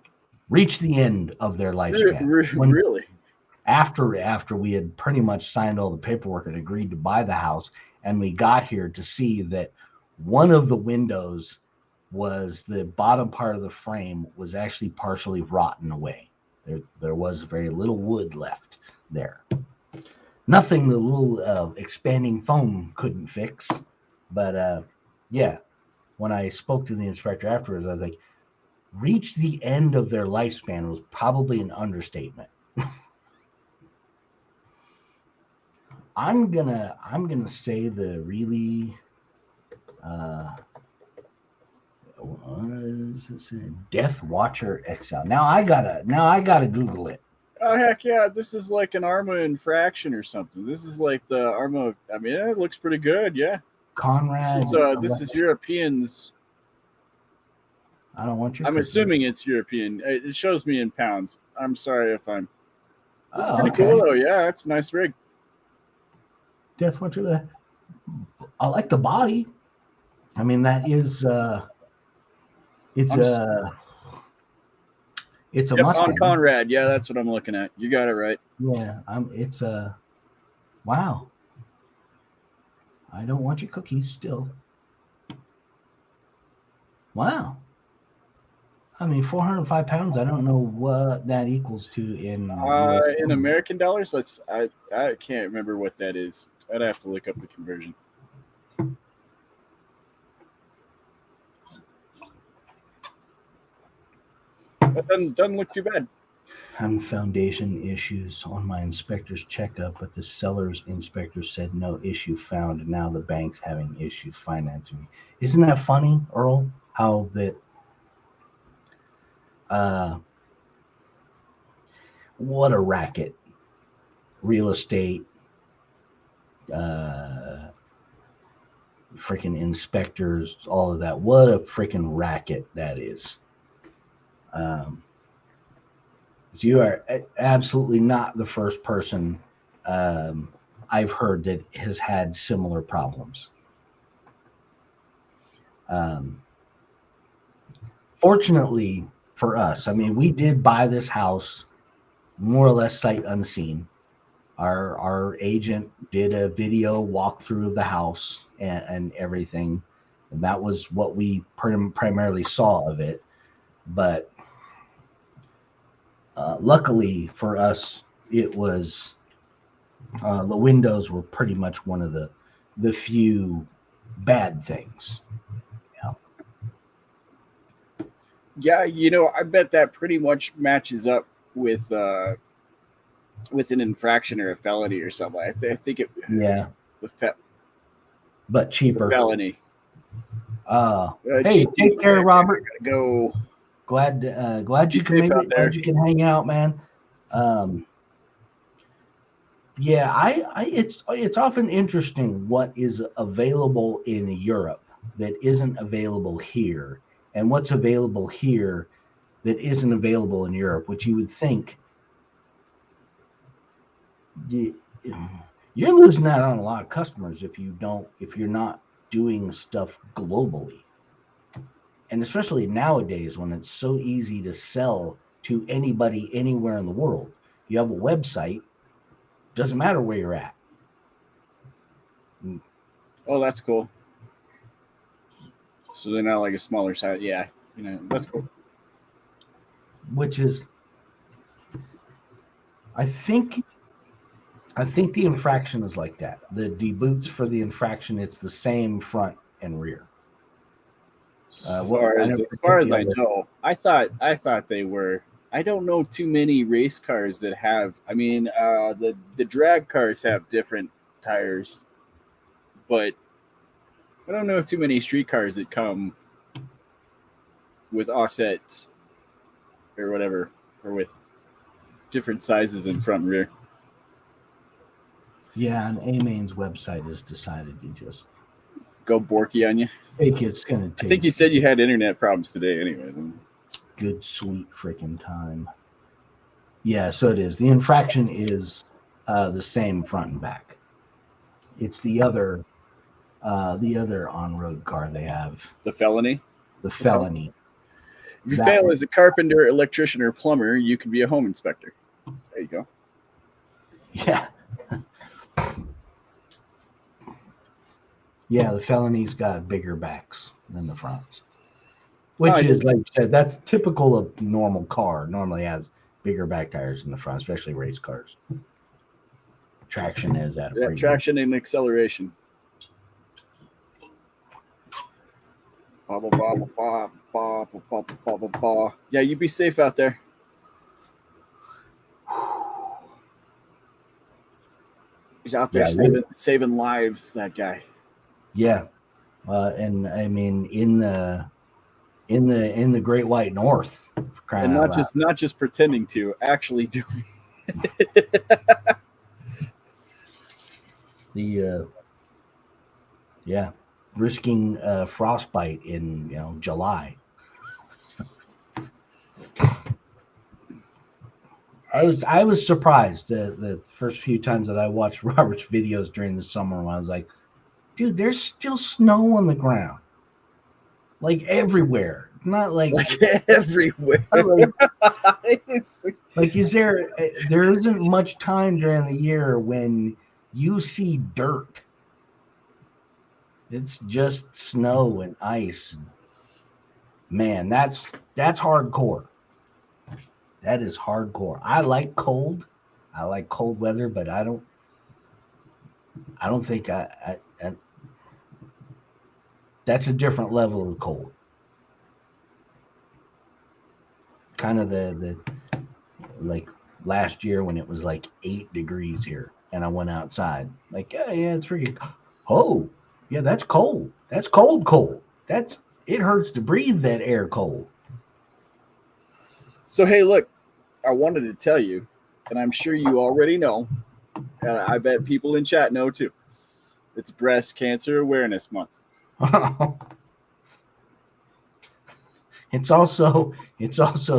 Reached the end of their lifespan. Really? After we had pretty much signed all the paperwork and agreed to buy the house, and we got here to see that one of the windows was the bottom part of the frame was actually partially rotten away. There was very little wood left there. Nothing the little expanding foam couldn't fix. But yeah, when I spoke to the inspector afterwards, I was like, reach the end of their lifespan was probably an understatement. I'm gonna say the really Death Watcher XL. Now I gotta Google it. Oh heck yeah! This is like an Arma infraction or something. This is like the Arma. I mean, it looks pretty good. Yeah. Conrad. This is Europeans. I don't want your. I'm cookie. assuming it's European. It shows me in pounds. I'm sorry if I'm. It's pretty okay. cool though. Yeah, it's a nice rig. Death Watcher. I like the body. I mean, that is it's a Mustang. On Conrad. Yeah, that's what I'm looking at. You got it right. Yeah, it's a wow. I don't want your cookies still. Wow. I mean, 405 pounds. I don't know what that equals to in in American dollars. I can't remember what that is. I'd have to look up the conversion. That doesn't look too bad. Foundation issues on my inspector's checkup, but the seller's inspector said no issue found. Now the bank's having issues financing me. Isn't that funny, Earl? How that what a racket. Real estate, freaking inspectors, all of that. What a freaking racket that is. You are absolutely not the first person I've heard that has had similar problems. Fortunately for us, I mean, we did buy this house more or less sight unseen. Our agent did a video walkthrough of the house and everything, and that was what we primarily saw of it. But luckily for us, it was the windows were pretty much one of the few bad things. Yeah, I bet that pretty much matches up with an infraction or a felony or something. I think it. Yeah. But cheaper. Felony. Hey, take care, Robert. Go. Glad you can make it. Glad you can hang out, man. Yeah, it's often interesting what is available in Europe that isn't available here, and what's available here that isn't available in Europe, which you would think you're losing out on a lot of customers if you're not doing stuff globally. And especially nowadays when it's so easy to sell to anybody anywhere in the world. You have a website, doesn't matter where you're at. Oh, that's cool. So they're not like a smaller site. Yeah, that's cool. Which is, I think the infraction is like that. The deboots for the infraction, it's the same front and rear. As far as I know, I thought they were. I don't know too many race cars that have. I mean, the drag cars have different tires, but I don't know too many streetcars that come with offsets or whatever, or with different sizes in front and rear. Yeah, and A-Main's website has decided to just Go Borky on you. think it's going to I think you take said you had internet problems today, anyways. good, sweet freaking time. Yeah, so it is. The infraction is the same front and back. It's the other on-road car they have, The felony. the felony. If you That fail one. as a carpenter, electrician, or plumber, you can be a home inspector. There you go. Yeah. Yeah, the felony's got bigger backs than the fronts. Which is, like you said, that's typical of normal car. Normally has bigger back tires in the front, especially race cars. Traction is at a pretty traction and acceleration. Yeah, you be safe out there. He's out there saving lives, that guy. Yeah. And I mean in the Great White North, and not just pretending to, actually doing risking frostbite in July. I was surprised the first few times that I watched Robert's videos during the summer when I was like, dude, there's still snow on the ground, like everywhere. Not like everywhere. Like there isn't much time during the year when you see dirt. It's just snow and ice. Man, that's hardcore. That is hardcore. I like cold. I like cold weather, but I don't think I that's a different level of cold. Kind of the like last year when it was like 8 degrees here and I went outside. Like, yeah, it's freaking oh, yeah, that's cold. That's cold. It hurts to breathe that air cold. So hey, look, I wanted to tell you, and I'm sure you already know, and I bet people in chat know too. It's Breast Cancer Awareness Month. It's also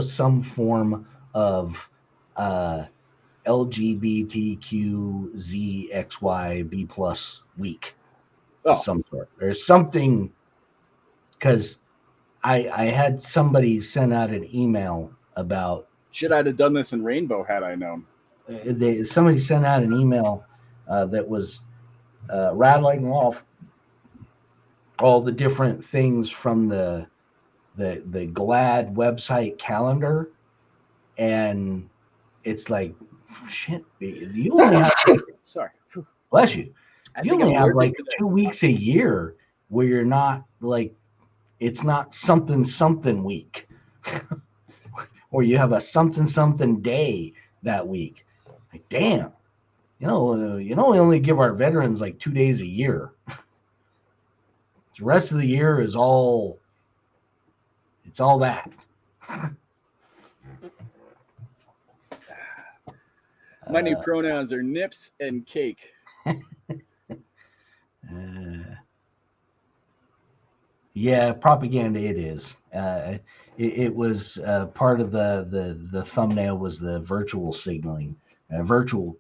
some form of LGBTQZXYB plus week of some sort. There's something, because I had somebody send out an email about. Should I have done this in rainbow had I known? Somebody sent out an email that was rattling off all the different things from the GLAAD website calendar, and it's like, shit, you only have sorry, bless you. You only have like 2 weeks a year where you're not like, it's not something week, or you have a something day that week. Like, damn, we only give our veterans like 2 days a year. The rest of the year is all. It's all that. My new pronouns are nips and cake. Yeah, propaganda it is. It was part of the thumbnail was the virtual signaling, virtue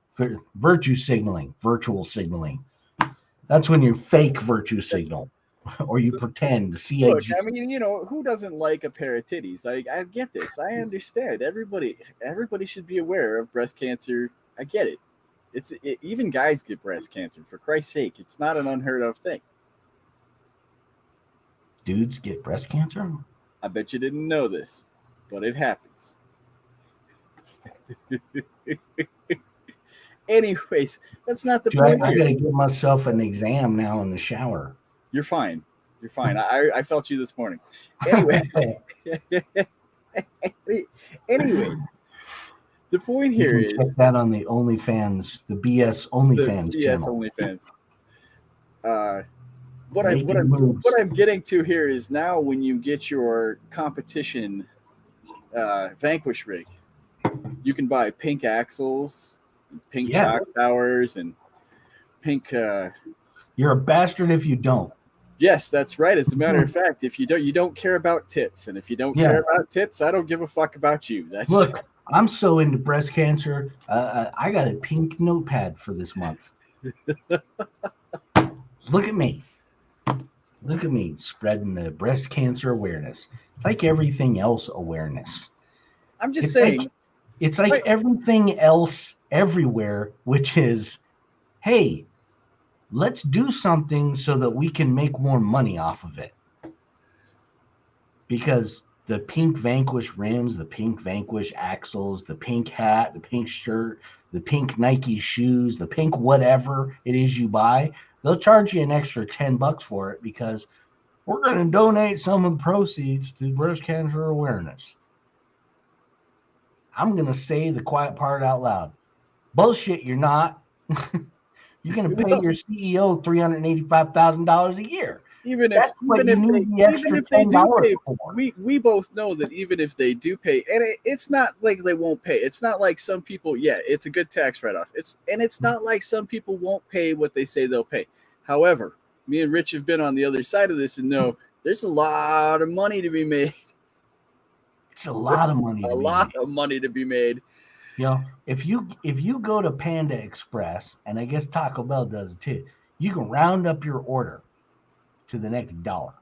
signaling. That's when you fake virtue signal. Or you pretend. Look, I mean, who doesn't like a pair of titties? I get this. I understand. Everybody should be aware of breast cancer. I get it. Even guys get breast cancer. For Christ's sake, it's not an unheard of thing. Dudes get breast cancer? I bet you didn't know this, but it happens. Anyways, that's not the point. I gotta give myself an exam now in the shower. You're fine. I felt you this morning. Anyway, anyways, the point here is check that on the OnlyFans, the BS OnlyFans channel. BS OnlyFans. what I'm getting to here is now when you get your competition Vanquish rig, you can buy pink axles, pink shock towers, and pink. You're a bastard if you don't. Yes, that's right. As a matter of fact, if you don't care about tits, and if you don't care about tits, I don't give a fuck about you. Look. I'm so into breast cancer. I got a pink notepad for this month. Look at me. Look at me spreading the breast cancer awareness. It's like everything else awareness. I'm just saying. It's like everything else everywhere, which is, hey, let's do something so that we can make more money off of it. Because the pink Vanquish rims, the pink Vanquish axles, the pink hat, the pink shirt, the pink Nike shoes, the pink whatever it is you buy, they'll charge you an extra $10 for it because we're going to donate some of the proceeds to breast cancer awareness. I'm going to say the quiet part out loud. Bullshit, you're not. You're going to pay your CEO $385,000 a year. Even if they do pay, we both know that even if they do pay, and it's not like they won't pay. It's not like some people, it's a good tax write-off. It's not like some people won't pay what they say they'll pay. However, me and Rich have been on the other side of this and know there's a lot of money to be made. It's a lot of money. Of money to be made. You know, if you go to Panda Express, and I guess Taco Bell does it too, you can round up your order to the next dollar.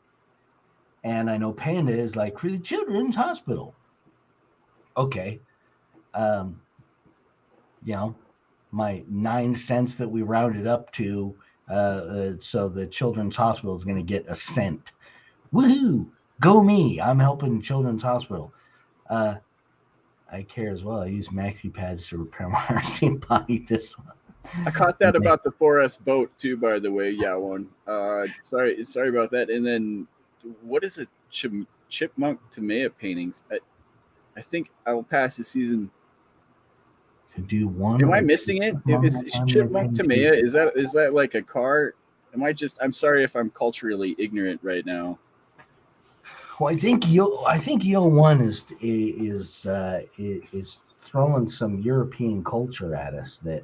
And I know Panda is like for the children's hospital. Okay. You know, my 9 cents that we rounded up to, so the children's hospital is going to get a cent. Woohoo! Go me! I'm helping Children's Hospital. I care as well. I use maxi pads to repair my RC body this one. I caught that about the 4S boat too, by the way. Yeah, one. Sorry about that. And then, what is it? Chipmunk Tamea paintings. I think I will pass the season. To do one. Am I missing it? Is Chipmunk Tamea? Is that like a car? I'm sorry if I'm culturally ignorant right now. Well, I think Yo One is throwing some European culture at us that.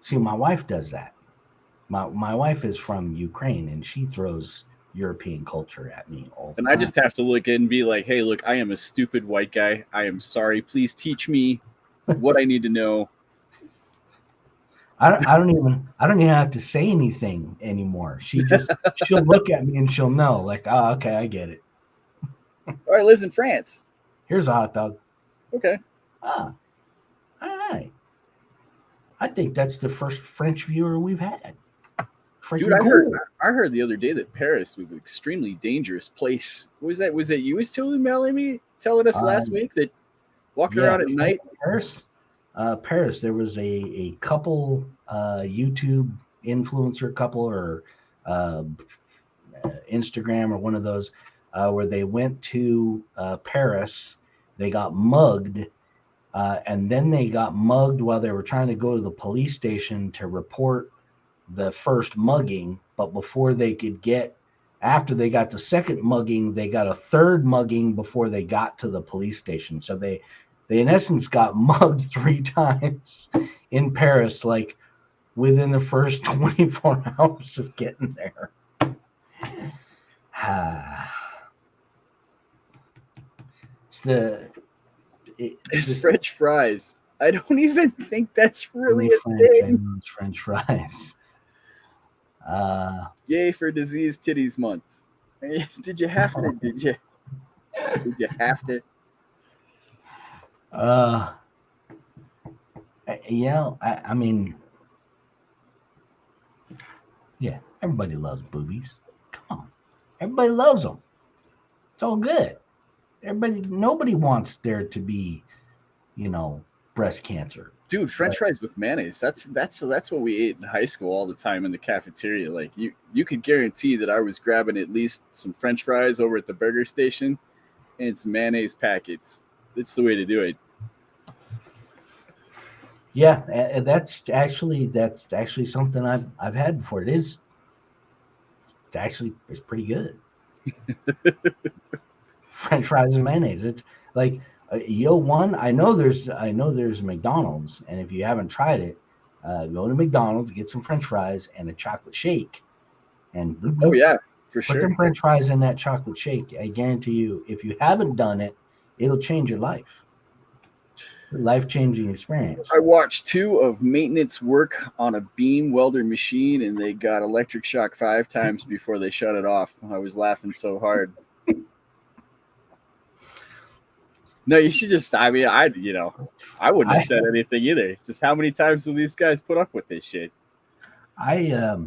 See, my wife does that. My wife is from Ukraine, and she throws European culture at me all the time. And I just have to look and be like, hey, look, I am a stupid white guy. I am sorry. Please teach me what I need to know. I don't even have to say anything anymore. She'll look at me and she'll know, like, oh, okay, I get it. All right, lives in France. Here's a hot dog. Okay. All right. I think that's the first French viewer we've had. Dude, I heard the other day that Paris was an extremely dangerous place. What was that? Was it you was telling us last week that walking around at night? Paris, there was a couple YouTube influencer couple or Instagram or one of those where they went to Paris. They got mugged, and then they got mugged while they were trying to go to the police station to report the first mugging. But before they could after they got the second mugging, they got a third mugging before they got to the police station. So they in essence got mugged 3 times in Paris, like within the first 24 hours of getting there. It's French fries. I don't even think that's really a thing. It's French fries. Yay for Disease Titties Month. Did you have to? Did you have to? I mean, yeah, everybody loves boobies. Come on, everybody loves them. It's all good. Nobody wants there to be, breast cancer. Dude, French fries with mayonnaise. That's what we ate in high school all the time in the cafeteria. Like you could guarantee that I was grabbing at least some French fries over at the burger station and some mayonnaise packets. It's the way to do it. Yeah, and that's actually something I've had before. It's pretty good. French fries and mayonnaise. It's like Yo one. I know there's McDonald's, and if you haven't tried it, go to McDonald's, get some French fries and a chocolate shake, and bloop, Oh bloop, yeah, for put them sure. French fries in that chocolate shake. I guarantee you, if you haven't done it, it'll change your life. Life changing experience. I watched two of maintenance work on a beam welder machine, and they got electric shock 5 times before they shut it off. I was laughing so hard. No, you should just. I mean, I wouldn't have I said anything either. It's just how many times do these guys put up with this shit? I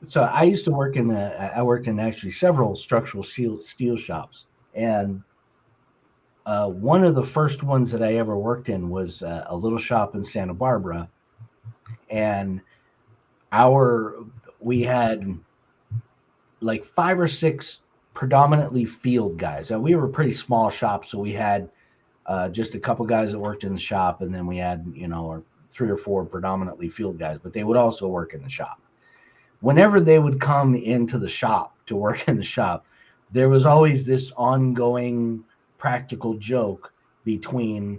so I used to work I worked in actually several structural steel shops, and one of the first ones that I ever worked in was a little shop in Santa Barbara, and our we had like 5 or 6 predominantly field guys. And we were a pretty small shop, so we had just a couple guys that worked in the shop, and then we had or 3 or 4 predominantly field guys, but they would also work in the shop. Whenever they would come into the shop to work in the shop, there was always this ongoing practical joke between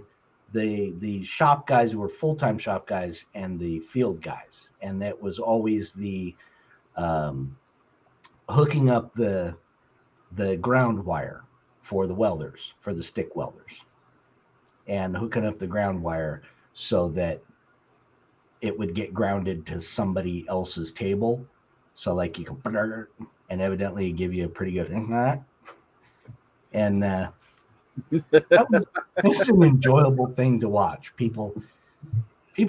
the shop guys who were full-time shop guys and the field guys, and that was always the um, hooking up the ground wire for the welders, for the stick welders, and hooking up the ground wire so that it would get grounded to somebody else's table. So like you can, and evidently give you a pretty good, and that was it's an enjoyable thing to watch. People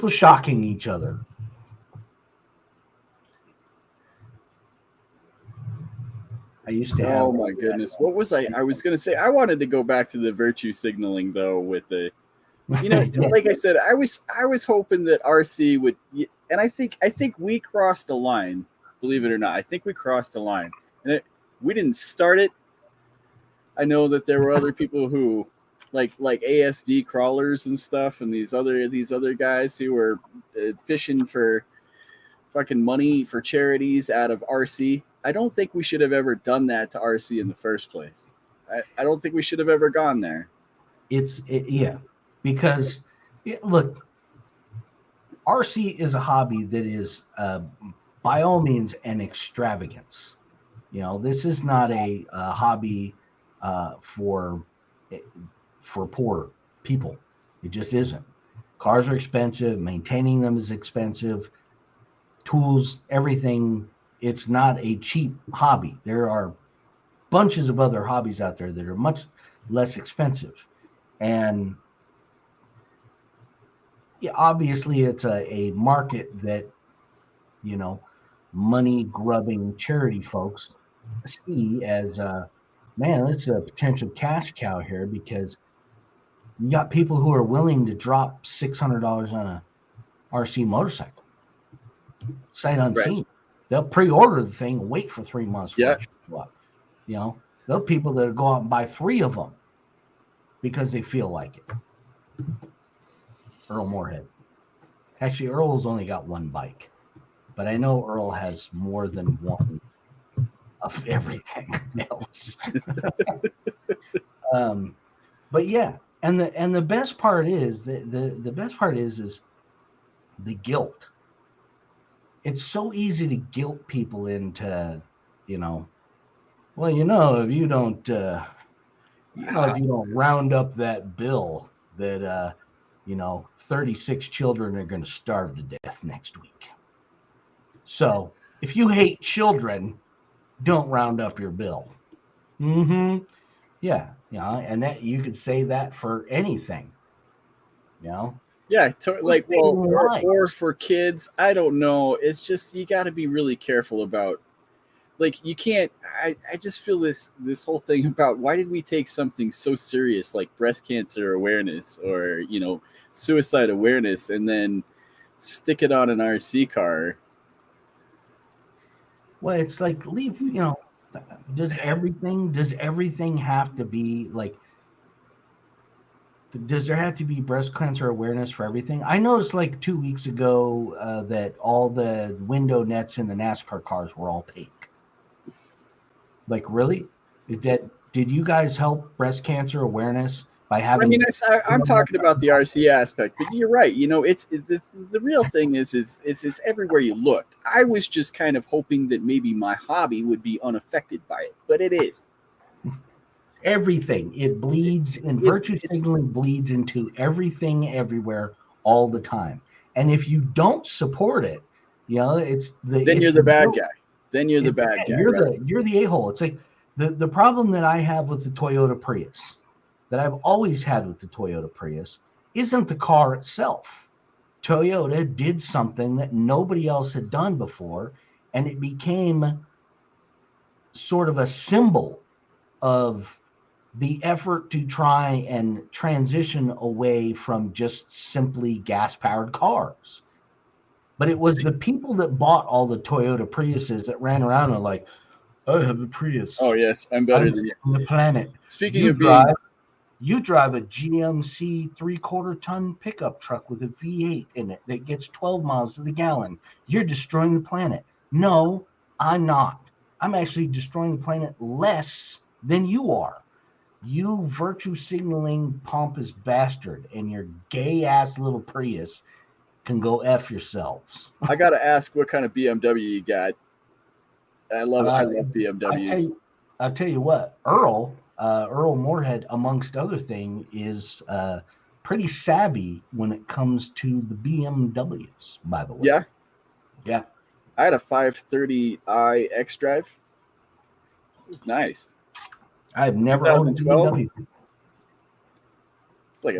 shocking each other. I used to have Oh my goodness, what was I? I was gonna say I wanted to go back to the virtue signaling though. With the, like I said, I was hoping that RC would, and I think we crossed the line. Believe it or not, I think we crossed the line, and we didn't start it. I know that there were other people who, like ASD crawlers and stuff, and these other guys who were fishing for fucking money for charities out of RC. I don't think we should have ever done that to RC in the first place. I don't think we should have ever gone there. yeah, because look, RC is a hobby that is by all means an extravagance. This is not a hobby for poor people. It just isn't. Cars are expensive. Maintaining them is expensive. Tools, everything. It's not a cheap hobby. There are bunches of other hobbies out there that are much less expensive. And yeah, obviously, it's a market that, you know, money grubbing charity folks see as, man, this is a potential cash cow here because you got people who are willing to drop $600 on a RC motorcycle, sight Right. unseen. They'll pre-order the thing and wait for 3 months for Yeah. it to show up. There are people that go out and buy 3 of them because they feel like it. Earl Moorhead. Actually, Earl's only got one bike, but I know Earl has more than one of everything else. um, but yeah, and the best part is the best part is the guilt. It's so easy to guilt people into, you know, well, if you don't, if you don't round up that bill, that 36 children are going to starve to death next week. So if you hate children, don't round up your bill. Mm-hmm. Yeah, and that you could say that for anything. You know, Yeah, Who's like, well, saving or lives? for kids, I don't know. It's just you got to be really careful about, like, you can't. I just feel this whole thing about why did we take something so serious like breast cancer awareness or suicide awareness and then stick it on an RC car. Well, it's like leave. Does everything have to be like Does there have to be breast cancer awareness for everything? I noticed like 2 weeks ago that all the window nets in the NASCAR cars were all pink. Like, really? Is that did you guys help breast cancer awareness by I mean, having? I'm talking about the RC aspect, but you're right. You know, the real thing is it's everywhere you looked. I was just kind of hoping that maybe my hobby would be unaffected by it, but it is. Everything. It bleeds, and virtue It's signaling bleeds into everything, everywhere, all the time. And if you don't support it, then you're it's the the bad guilt. guy. Then you're the bad Yeah, guy, right? you're the a-hole. It's like the problem that I have with the Toyota Prius, that I've always had with the Toyota Prius, isn't the car itself. Toyota did something that nobody else had done before, and it became sort of a symbol of the effort to try and transition away from just simply gas powered cars. But it was the people that bought all the Toyota Priuses that ran around and like, I have a Oh Prius. yes, I'm better I'm than you. on the planet. Speaking You of being, drive you drive a GMC 3/4 ton pickup truck with a V8 in it that gets 12 miles to the gallon. You're destroying the planet. No, I'm not. I'm actually destroying the planet less than you are. You virtue signaling pompous bastard and your gay ass little Prius can go F yourselves. I got to ask what kind of BMW you got. I Uh, love I tell BMWs. you, I'll tell you what, Earl Moorhead, amongst other things, is pretty savvy when it comes to the BMWs. By the way, Yeah, yeah, I had a 530i X Drive. It was nice. I've never owned a 2012. BMW. It's like a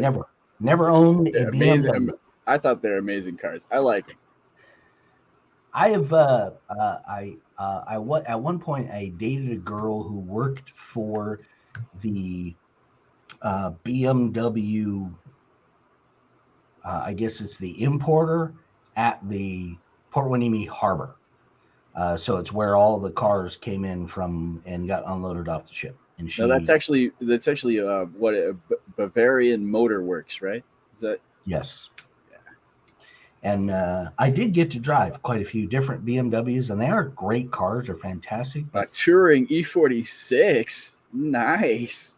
Never owned a amazing. BMW. I thought they're amazing cars. I like them. I have at one point I dated a girl who worked for the BMW. I guess it's the importer at the Port Hueneme Harbor. So it's where all the cars came in from and got unloaded off the ship. And No, she, that's actually what Bavarian Motor Works, right? Is that? yes. And I did get to drive quite a few different BMWs, and they are great cars. They're fantastic. A But Touring E46, nice.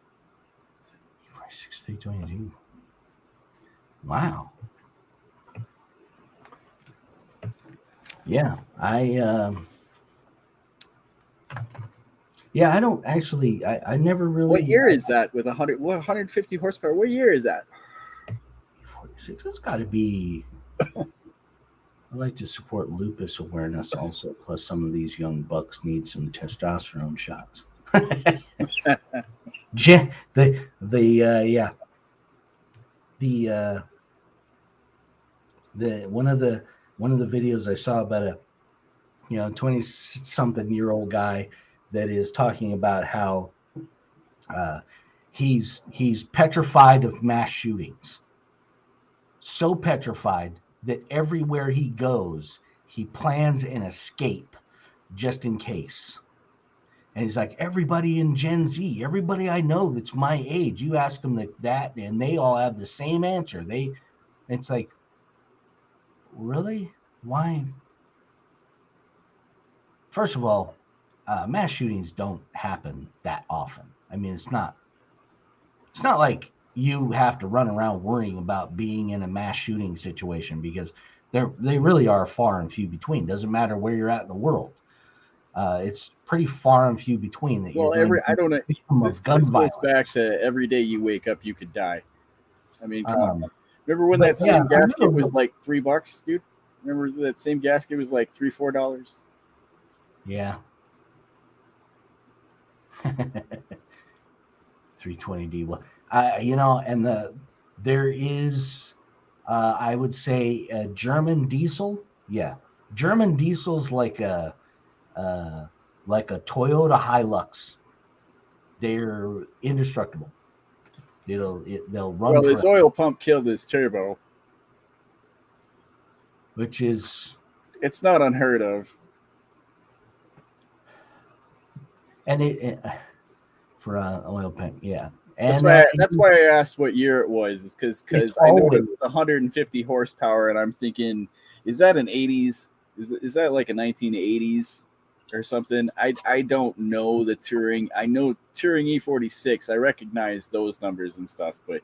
6322. Wow. Yeah, I don't actually. I never really. What year is that with 150 horsepower? What year is that? 46. It's got to be. I like to support lupus awareness also. Plus, some of these young bucks need some testosterone shots. Yeah, the one of the videos I saw about a 20-something-year-old guy that is talking about how he's petrified of mass shootings, so petrified that everywhere he goes, he plans an escape just in case. And he's like, everybody in Gen Z, everybody I know that's my age, you ask them that, and they all have the same answer. It's like, really? Why? First of all, mass shootings don't happen that often. I mean, it's not like you have to run around worrying about being in a mass shooting situation, because they really are far and few between. Doesn't matter where you're at in the world. It's pretty far and few between that you're Well, going to I be don't know. a victim of gun This goes back violence. to every day you wake up, you could die. I mean, come on. Um, Remember when but that yeah, same gasket was like $3, dude? Remember that same gasket was like $3-4? yeah. 320D. Well, and there is, I would say, a German diesel. Yeah, German diesel's like a Toyota Hilux. They're indestructible. They'll run Well, his forever, oil pump killed his turbo. which is, It's not unheard of. and it for oil pump, yeah. That's And why. That's why I asked what year it was. Is it's because I always noticed 150 horsepower, and I'm thinking, is that an 80s? Is that like a 1980s or something? I don't know the Touring. I know Touring E46. I recognize those numbers and stuff, but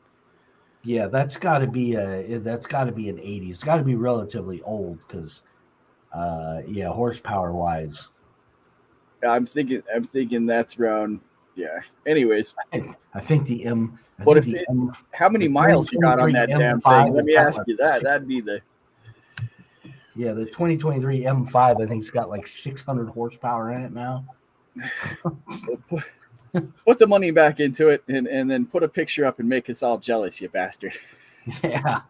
yeah, that's got to be an 80. It's got to be relatively old because yeah, horsepower wise. I'm thinking that's around. Yeah. Anyways, I think the M I but think if the it, M how the many miles you got on 2023 that damn M5 thing? Let has me got ask like you that. six, That'd be the yeah, the 2023 M5 I think's got like 600 horsepower in it now. put the money back into it and then put a picture up and make us all jealous, you bastard. Yeah.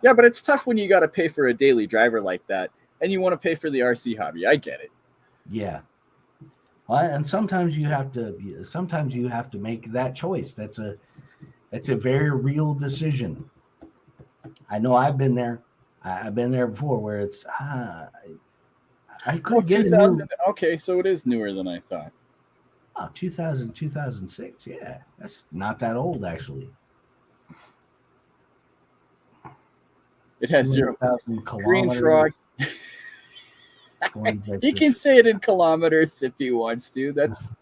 Yeah, but it's tough when you got to pay for a daily driver like that, and you want to pay for the RC hobby. I get it. Yeah. Well, and sometimes you have to make that choice. That's a very real decision. I know I've been there. I've been there before where it's I Oh, could get a new 2000. Okay, so it is newer than I thought. 2000 2006. Yeah, that's not that old actually. It has 200,000 Green kilometers. Frog. Going like He can this, say it in kilometers if he wants to. That's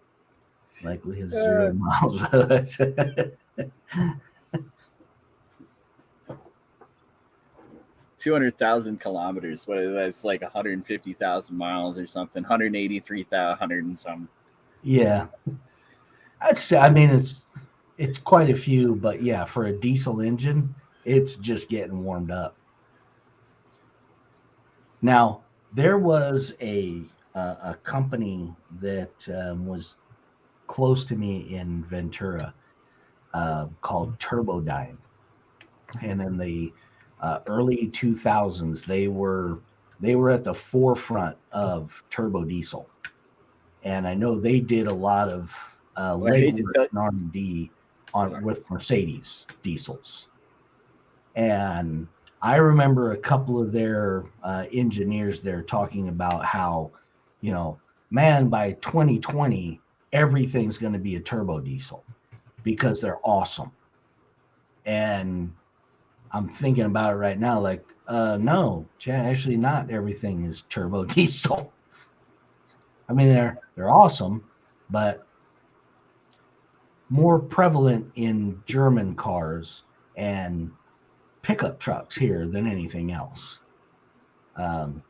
likely has uh, 0 miles. 200,000 kilometers. What is that? It's like 150,000 miles or something. 183,000 and some. Yeah, I mean it's quite a few, but yeah, for a diesel engine, it's just getting warmed up. Now, there was a company that was close to me in Ventura called Turbodyne, and in the early 2000s, they were at the forefront of turbo diesel, and I know they did a lot of Well, I hate to legwork tell and R&D on with Mercedes diesels. And I remember a couple of their engineers there talking about how, you know, man, by 2020, everything's going to be a turbo diesel because they're awesome. And I'm thinking about it right now, like, no, actually, not everything is turbo diesel. I mean, they're awesome, but more prevalent in German cars and pickup trucks here than anything else. Um,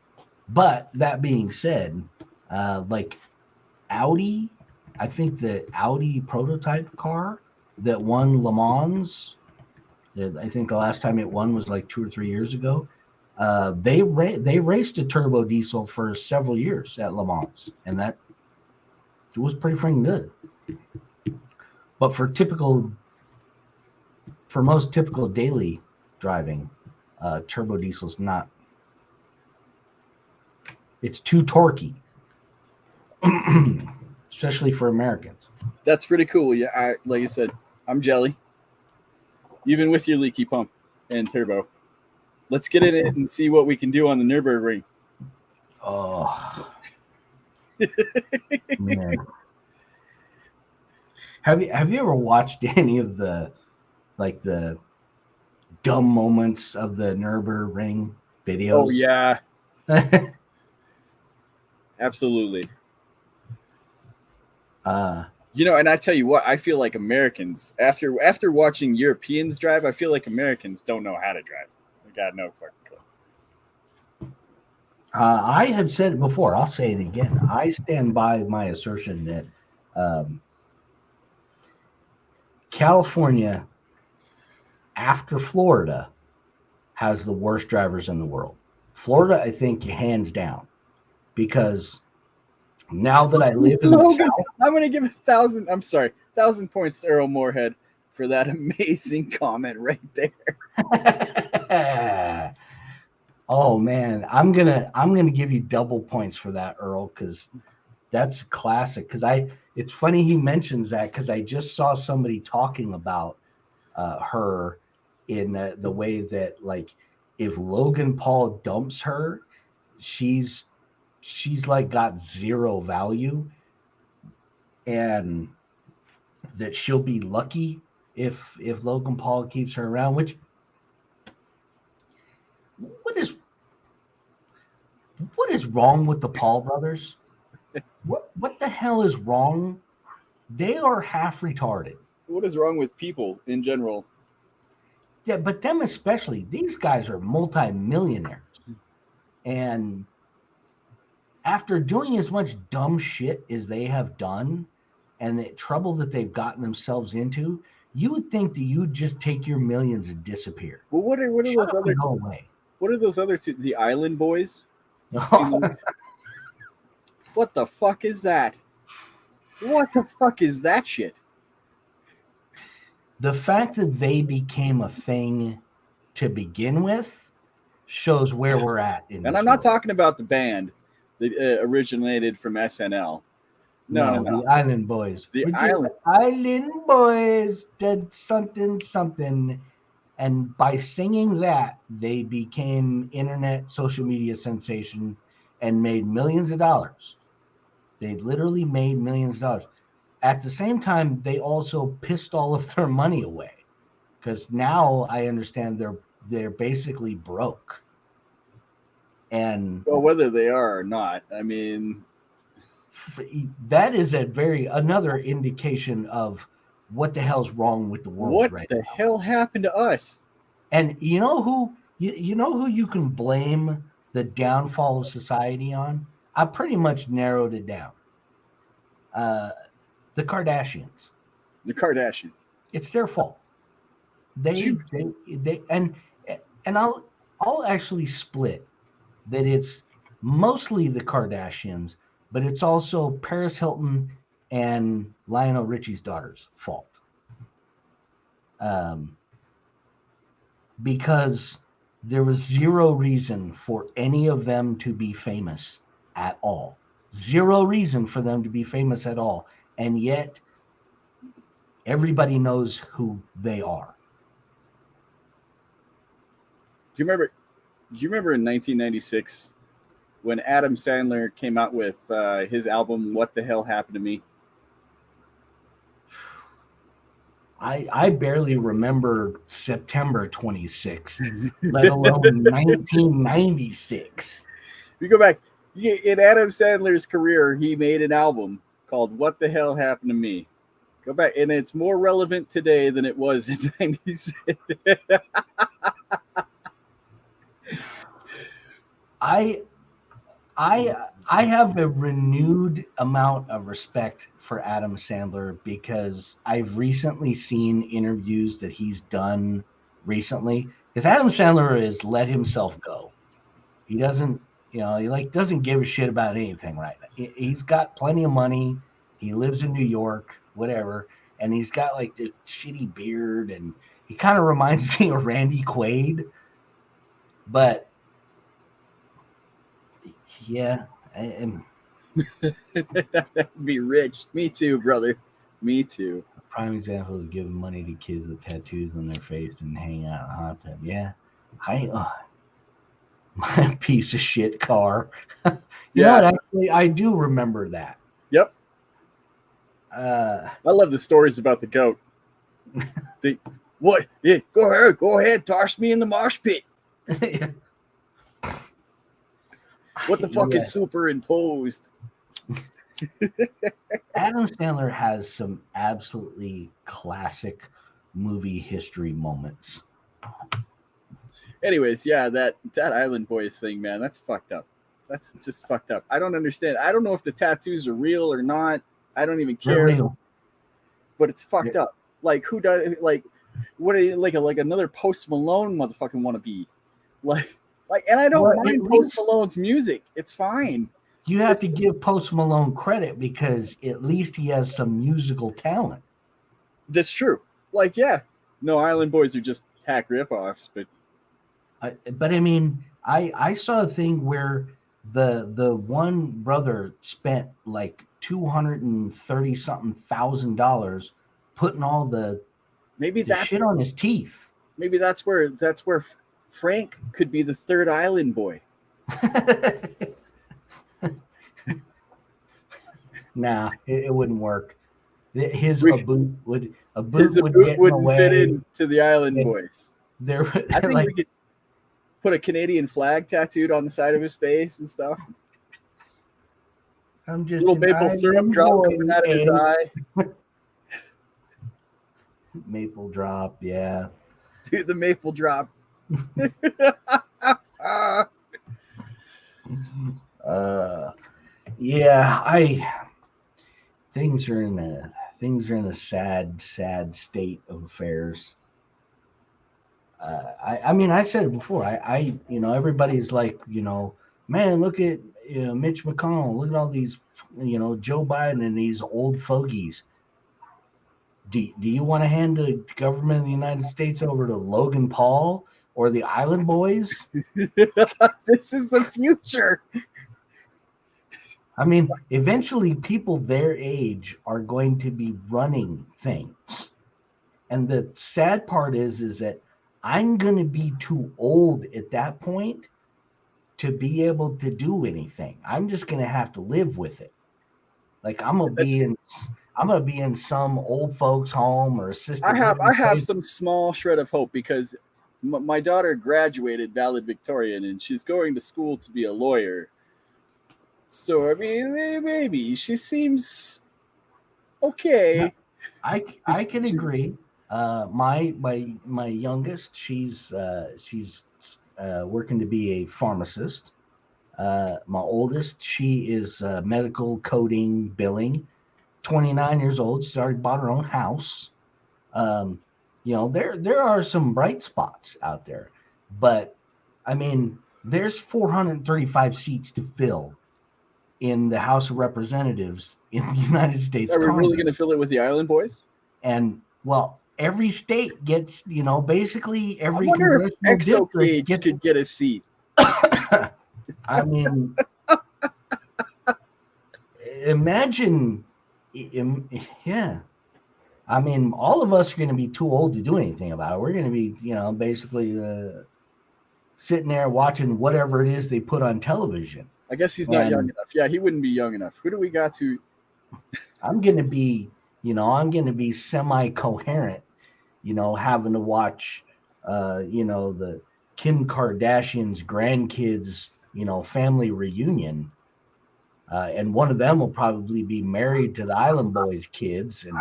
but that being said, like Audi, I think the Audi prototype car that won Le Mans, I think the last time it won was like 2 or 3 years ago. They raced a turbo diesel for several years at Le Mans, and that was pretty freaking good. But for most typical daily driving, turbo diesel's not. It's too torquey, especially for Americans. that's pretty cool. Yeah, like I said, I'm jelly. Even with your leaky pump and turbo. Let's get in it and see what we can do on the Nürburgring. Oh man, have you ever watched any of the dumb moments of the Nürburgring Oh videos? yeah, absolutely. uh, And I tell you what, I feel like Americans after watching Europeans drive, I feel like Americans don't know how to drive. We got no fucking clue. I have said it before. I'll say it again. I stand by my assertion that um, California, after Florida, has the worst drivers in the world. Florida, I think, hands down, because now that I live in the Logan, South. I'm gonna give 1,000. I'm sorry, 1,000 points to Earl Moorhead for that amazing comment right there. Oh man, I'm gonna give you double points for that, Earl, because that's classic. It's funny he mentions that because I just saw somebody talking about her in the way that, like, if Logan Paul dumps her, she's like got zero value, and that she'll be lucky if Logan Paul keeps her around. Which what is wrong with the Paul brothers? What the hell is wrong? They are half retarded. What is wrong with people in general? Yeah, but them especially. These guys are multi-millionaires. And after doing as much dumb shit as they have done and the trouble that they've gotten themselves into, you would think that you'd just take your millions and disappear. Well, what are those other? No way. What are those other two? The Island Boys. Oh. What the fuck is that? What the fuck is that shit? The fact that they became a thing to begin with shows where we're at. And I'm not talking about the band that originated from SNL. No. The Island Boys. The Island Boys did something. And by singing that, they became internet social media sensation and made millions of dollars. They literally made millions of dollars. At the same time, they also pissed all of their money away because now I understand they're basically broke. And well, whether they are or not, I mean, that is another indication of what the hell's wrong with the world. What the hell happened to us? And you know who you can blame the downfall of society on? I pretty much narrowed it down. The Kardashians. The Kardashians. It's their fault. They and I'll actually split that it's mostly the Kardashians, but it's also Paris Hilton and Lionel Richie's daughter's fault. Because there was zero reason for any of them to be famous at all. Zero reason for them to be famous at all. And yet everybody knows who they are. Do you remember in 1996 when Adam Sandler came out with his album What the Hell Happened to Me? I barely remember September 26th, let alone 1996. If you go back, in Adam Sandler's career, he made an album called What the Hell Happened to Me. Go back, and it's more relevant today than it was in 96. I have a renewed amount of respect for Adam Sandler because I've recently seen interviews that he's done recently. Because Adam Sandler has let himself go. He doesn't, he doesn't give a shit about anything right now. He's got plenty of money. He lives in New York, whatever, and he's got like this shitty beard, and he kind of reminds me of Randy Quaid. But yeah, be rich. Me too, brother. Me too. A prime example is giving money to kids with tattoos on their face and hanging out in a hot tub. Yeah, my piece of shit car. You know what? Actually, I do remember that. Yep. I love the stories about the goat. What? Yeah, go ahead, toss me in the mosh pit. What the fuck is superimposed? Adam Sandler has some absolutely classic movie history moments. Anyways, yeah, that Island Boys thing, man, that's fucked up. That's just fucked up. I don't understand. I don't know if the tattoos are real or not. I don't even care. But it's fucked up. Like, who does what are you like another Post Malone motherfucking want to be? Like, and I don't mind Post Malone's music. It's fine. You have to give Post Malone credit because at least he has some musical talent. That's true. Like, yeah, no, Island Boys are just hack ripoffs, but I mean, I saw a thing where the one brother spent like $230-something thousand putting all the shit on his teeth. Maybe that's where Frank could be the third Island Boy. Nah, it wouldn't work. His We- a boot would His get in the wouldn't fit way. into the Island And Boys. They're, I think like, we could put a Canadian flag tattooed on the side of his face and stuff. I'm just Little an maple syrup island drop boy. coming out of his eye. Maple drop, yeah. Do the maple drop. Yeah, things are in a sad state of affairs. I mean, I said it before. Everybody's like, man, look at Mitch McConnell. Look at all these, Joe Biden and these old fogies. Do you want to hand the government of the United States over to Logan Paul or the Island Boys? This is the future. I mean, eventually people their age are going to be running things. And the sad part is that I'm going to be too old at that point to be able to do anything. I'm just going to have to live with it. Like I'm going to be in some old folks home or assisted I have place. some small shred of hope because my daughter graduated valedictorian and she's going to school to be a lawyer. So I mean, maybe she seems okay. I can agree. My youngest, she's working to be a pharmacist. My oldest, she is medical coding billing. 29 years old. She's already bought her own house. There are some bright spots out there, but I mean, there's 435 seats to fill in the House of Representatives in the United States. Are we Congress. really going to fill it with the Island Boys? And well, every state gets, basically every I wonder if congressional district could get a seat. I mean, imagine, yeah. I mean, all of us are going to be too old to do anything about it. We're going to be, basically sitting there watching whatever it is they put on television. I guess he's not young enough. Yeah, he wouldn't be young enough. Who do we got to? I'm going to be semi-coherent, having to watch, the Kim Kardashian's grandkids, family reunion. And one of them will probably be married to the Island Boys kids, and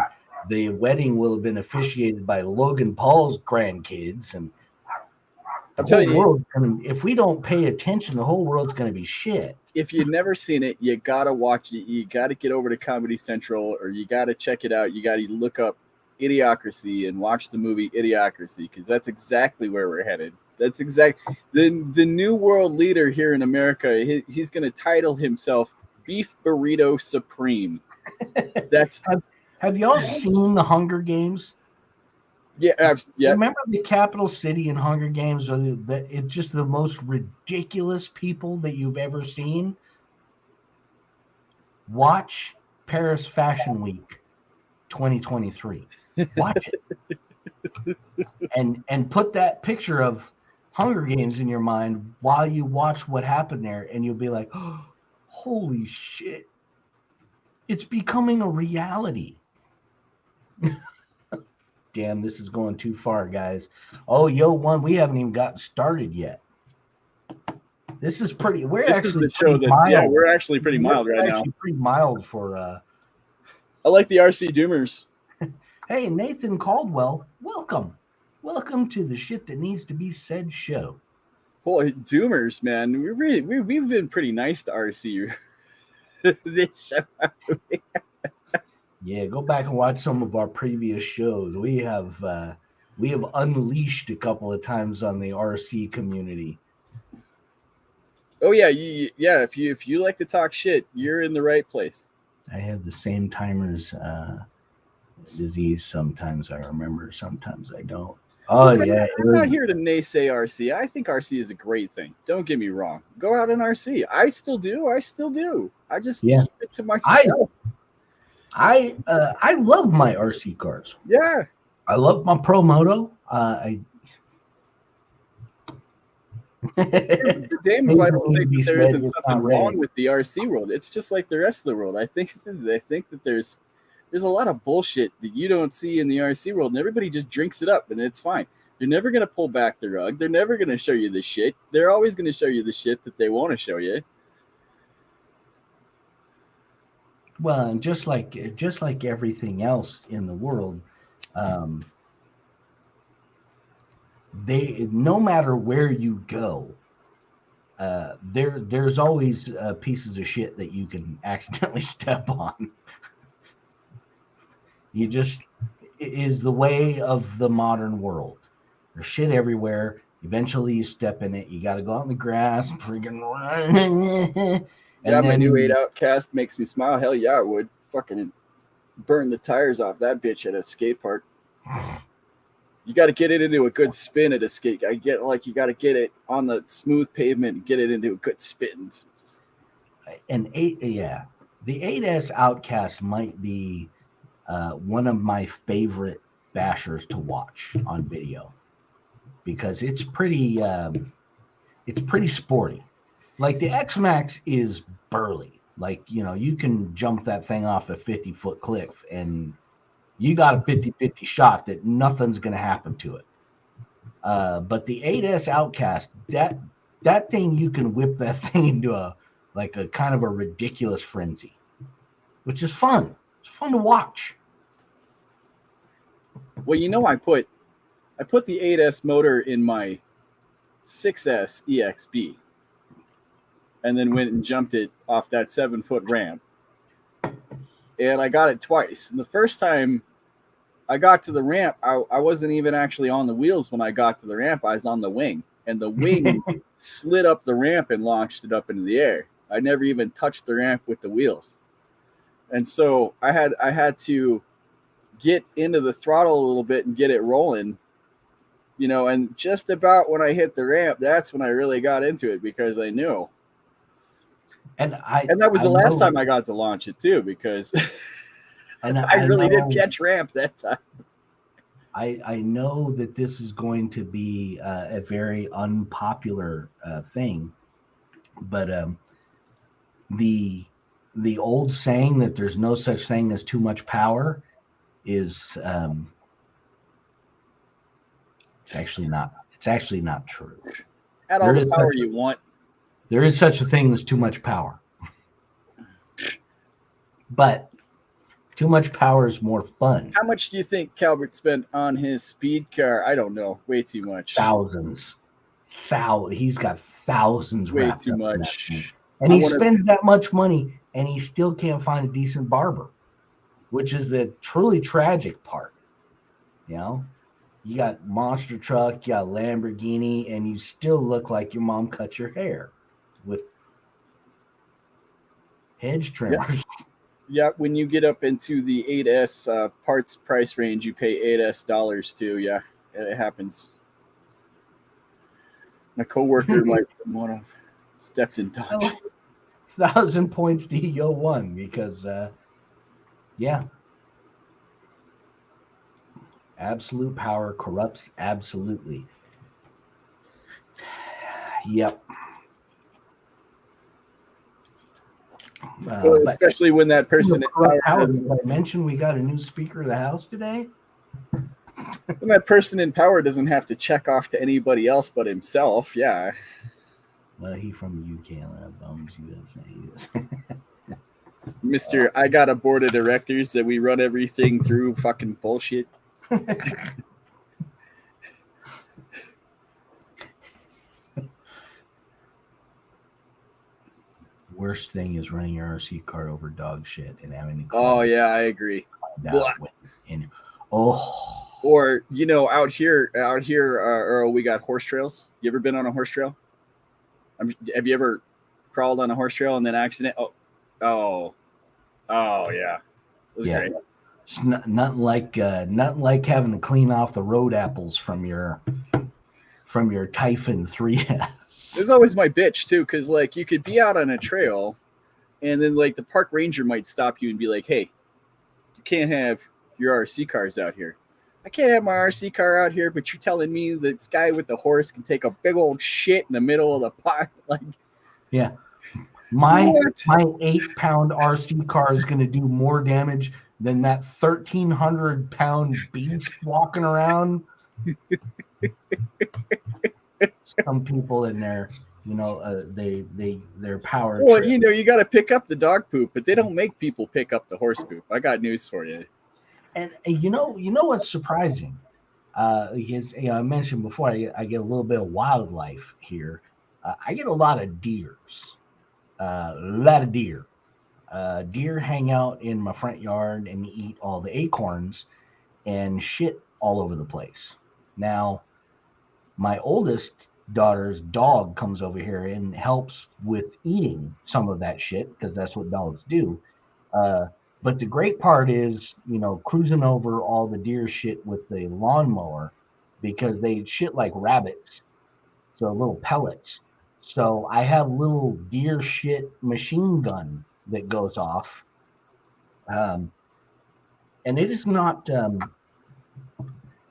the wedding will have been officiated by Logan Paul's grandkids. And if we don't pay attention, the whole world's going to be shit. If you've never seen it, you got to watch it. You got to get over to Comedy Central, or you got to check it out. You got to look up Idiocracy and watch the movie Idiocracy, because that's exactly where we're headed. That's exactly the new world leader here in America. He's going to title himself Beef Burrito Supreme. That's have y'all seen the Hunger Games? Yeah. Remember the capital city in Hunger Games? It's just the most ridiculous people that you've ever seen. Watch Paris Fashion Week 2023. Watch it. and put that picture of Hunger Games in your mind while you watch what happened there, and you'll be like, oh, holy shit. It's becoming a reality. Damn, this is going too far, guys. Oh, we haven't even gotten started yet. This is pretty. We're actually pretty mild. Yeah, we're actually pretty mild right now. Pretty mild for. I like the RC Doomers. Hey, Nathan Caldwell, welcome to the Shit That Needs to Be Said show. Boy, Doomers, man, we've been pretty nice to RC this show. Yeah, go back and watch some of our previous shows. We have unleashed a couple of times on the RC community. Oh yeah, if you like to talk shit, you're in the right place. I have the same timer's disease. Sometimes I remember, sometimes I don't. Oh yeah, I'm not here to naysay RC. I think RC is a great thing. Don't get me wrong. Go out and RC. I still do. I just keep it to myself. I love my RC cars. Yeah. I love my Pro Moto. Damn if I don't think that there isn't something wrong with the RC world. It's just like the rest of the world. I think that there's there's a lot of bullshit that you don't see in the RC world, and everybody just drinks it up, and it's fine. They're never going to pull back the rug. They're never going to show you the shit. They're always going to show you the shit that they want to show you. Well, and just like everything else in the world, no matter where you go, there's always pieces of shit that you can accidentally step on. It is the way of the modern world. There's shit everywhere. Eventually you step in it. You got to go out in the grass and freaking run. Yeah, my new 8 Outcast makes me smile. Hell yeah, I would. Fucking burn the tires off that bitch at a skate park. You got to get it into a good spin at a skate. You got to get it on the smooth pavement and get it into a good spin. The 8S Outcast might be one of my favorite bashers to watch on video because it's pretty sporty. Like the X-Max is burly. Like, you can jump that thing off a 50-foot cliff and you got a 50-50 shot that nothing's going to happen to it. But the 8S Outcast, that thing, you can whip that thing into a kind of a ridiculous frenzy, which is fun. It's fun to watch. Well, I put the 8S motor in my 6S EXB and then went and jumped it off that 7-foot ramp. And I got it twice. And the first time I got to the ramp, I wasn't even actually on the wheels when I got to the ramp. I was on the wing. And the wing slid up the ramp and launched it up into the air. I never even touched the ramp with the wheels. And so I had to get into the throttle a little bit and get it rolling. And just about when I hit the ramp, that's when I really got into it because I knew. And that was the last time I got to launch it too, because I really did catch ramp that time. I know that this is going to be a very unpopular thing, but the old saying that there's no such thing as too much power is it's actually not true. Add all the power you want. There is such a thing as too much power. But too much power is more fun. How much do you think Calvert spent on his speed car? I don't know. Way too much. Thousands. He's got thousands. Way too much. And he spends that much money and he still can't find a decent barber, which is the truly tragic part. You got monster truck, you got Lamborghini, and you still look like your mom cut your hair with hedge trimmers. Yeah, when you get up into the 8S parts price range, you pay $8 too. Yeah, it happens. My coworker might have stepped in touch. 1,000 points to Ego 1 because, absolute power corrupts absolutely. Yep. Especially when that person in power. Did I mention we got a new Speaker of the House today? When that person in power doesn't have to check off to anybody else but himself, yeah. Well, he from the UK, and that bums you. Mr. I got a board of directors that we run everything through fucking bullshit. Worst thing is running your RC car over dog shit and having to. Oh yeah, I agree. Or out here, Earl, we got horse trails. You ever been on a horse trail? Have you ever crawled on a horse trail and then accident? Oh yeah, it was great. It's nothing like having to clean off the road apples from your Typhon 3S. This is always my bitch too, because you could be out on a trail, and then the park ranger might stop you and be like, "Hey, you can't have your RC cars out here." I can't have my RC car out here, but you're telling me that this guy with the horse can take a big old shit in the middle of the park? Yeah. My 8-pound RC car is going to do more damage than that 1,300-pound beast walking around. Some people in there, their power Well, trip. you got to pick up the dog poop, but they don't make people pick up the horse poop. I got news for you. And what's surprising? Because I mentioned before, I get a little bit of wildlife here. I get a lot of deers. A lot of deer. Deer hang out in my front yard and eat all the acorns and shit all over the place. Now, my oldest daughter's dog comes over here and helps with eating some of that shit because that's what dogs do. But the great part is, cruising over all the deer shit with the lawnmower because they shit like rabbits. So little pellets. So I have little deer shit machine gun that goes off. And it is not,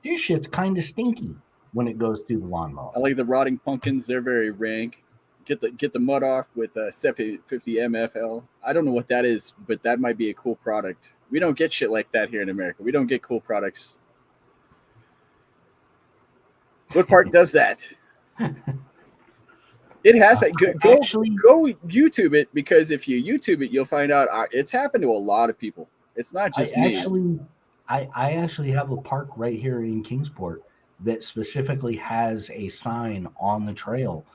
deer shit's kind of stinky when it goes through the lawnmower. I like the rotting pumpkins. They're very rank. Get the mud off with 750 MFL. I don't know what that is, but that might be a cool product. We don't get shit like that here in America. We don't get cool products. What part does that? It has go YouTube it, because if you YouTube it, you'll find out it's happened to a lot of people. It's not just me. I actually have a park right here in Kingsport that specifically has a sign on the trail.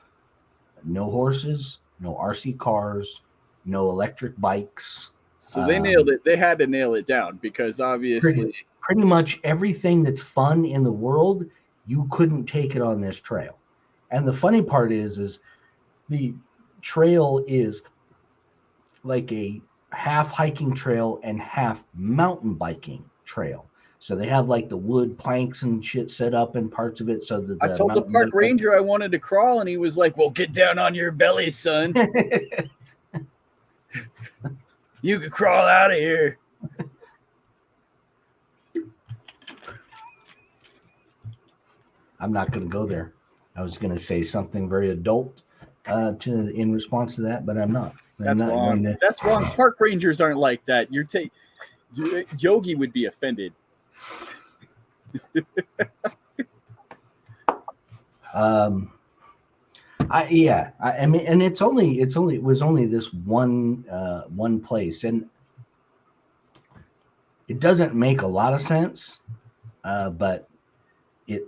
No horses, no RC cars, no electric bikes. So they nailed it. They had to nail it down because obviously pretty much everything that's fun in the world, you couldn't take it on this trail. And the funny part is the trail is like a half hiking trail and half mountain biking trail. So they have like the wood planks and shit set up in parts of it. So that I told the park ranger I wanted to crawl, and he was like, "Well, get down on your belly, son. You can crawl out of here." I'm not going to go there. I was going to say something very adult in response to that, but I'm not. That's wrong. That's wrong. Park rangers aren't like that. Yogi would be offended. I mean, and it was only this one place, and it doesn't make a lot of sense, but it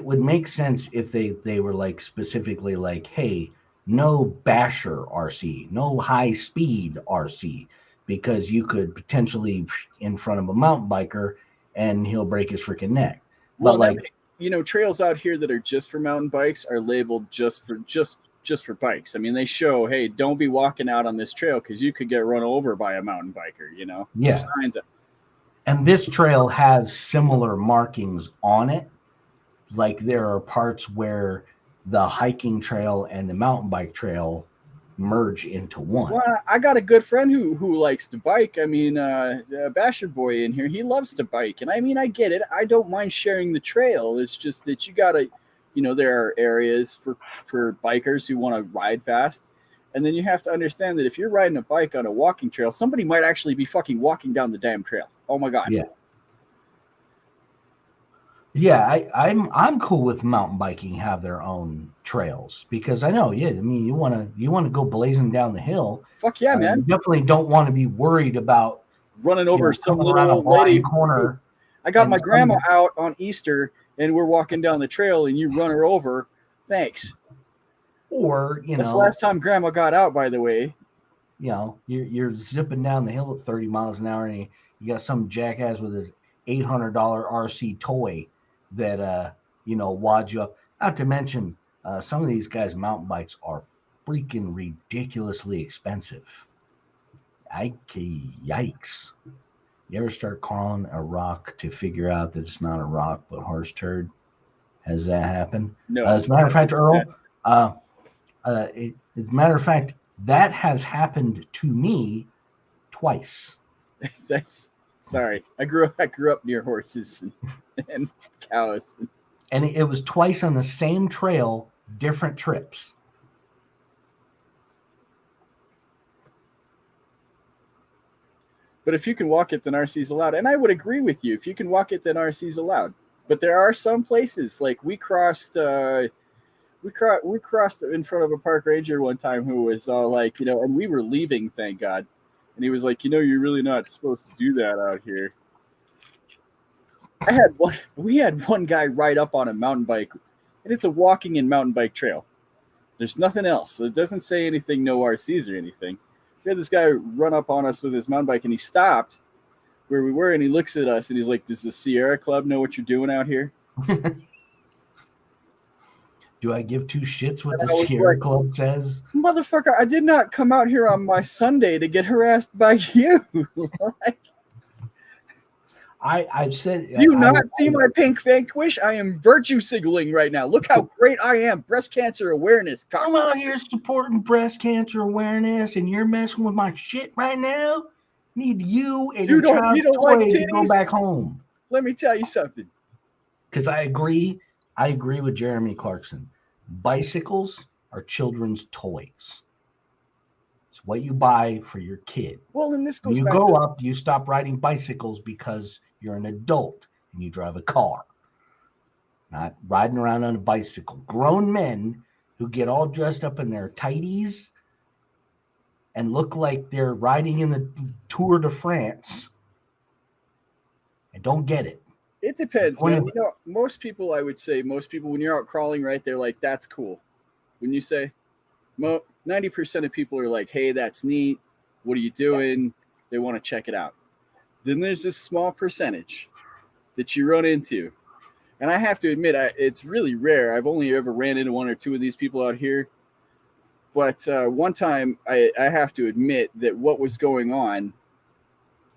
would make sense if they were like specifically like, hey, no basher RC, no high speed RC, because you could potentially in front of a mountain biker and he'll break his freaking neck. Well, but like, trails out here that are just for mountain bikes are labeled just for bikes. I mean, they show, hey, don't be walking out on this trail because you could get run over by a mountain biker, Yeah. And this trail has similar markings on it. Like there are parts where the hiking trail and the mountain bike trail merge into one. Well, I got a good friend who likes to bike. I mean, Basher Boy in here, he loves to bike. And I mean, I get it. I don't mind sharing the trail. It's just that you got to, there are areas for bikers who want to ride fast. And then you have to understand that if you're riding a bike on a walking trail, somebody might actually be fucking walking down the damn trail. Oh my God. Yeah. Yeah, I'm cool with mountain biking have their own trails because I know, I mean, you want to go blazing down the hill. Fuck yeah, man! You definitely don't want to be worried about running over some little old lady corner. I got my grandma out on Easter, and we're walking down the trail, and you run her over. Thanks. Or that's the last time Grandma got out, by the way. You're zipping down the hill at 30 miles an hour, and you got some jackass with his $800 RC toy that wads you up. Not to mention some of these guys' mountain bikes are freaking ridiculously expensive. Yikes. You ever start calling a rock to figure out that it's not a rock but horse turd? Has that happened? No. As a matter of fact, Earl, as a matter of fact, that has happened to me twice. Sorry. I grew up near horses and cows. And it was twice on the same trail, different trips. But if you can walk it, then RC's allowed. And I would agree with you. If you can walk it, then RC's allowed. But there are some places, like we crossed in front of a park ranger one time who was all like, and we were leaving, thank God. And he was like, you're really not supposed to do that out here. We had one guy ride up on a mountain bike, and it's a walking and mountain bike trail. There's nothing else. It doesn't say anything, no RCs or anything. We had this guy run up on us with his mountain bike, and he stopped where we were, and he looks at us, and he's like, does the Sierra Club know what you're doing out here? Do I give two shits what the Sierra Club says? Motherfucker, I did not come out here on my Sunday to get harassed by you. I've said... Do you not see my pink vanquish? I am virtue signaling right now. Look how great I am. Breast cancer awareness. I'm out here supporting breast cancer awareness, and you're messing with my shit right now? Need you and your child's toy to go back home. Let me tell you something. Because I agree with Jeremy Clarkson. Bicycles are children's toys. It's what you buy for your kid. Well, and this goes back to... up, you stop riding bicycles because you're an adult and you drive a car. Not riding around on a bicycle. Grown men who get all dressed up in their tighties and look like they're riding in the Tour de France. I don't get it. It depends, man. Most people, when you're out crawling, right, they're like, that's cool. When you say, 90% of people are like, hey, that's neat. What are you doing? They want to check it out. Then there's this small percentage that you run into. And I have to admit, it's really rare. I've only ever ran into one or two of these people out here. But one time, I have to admit that what was going on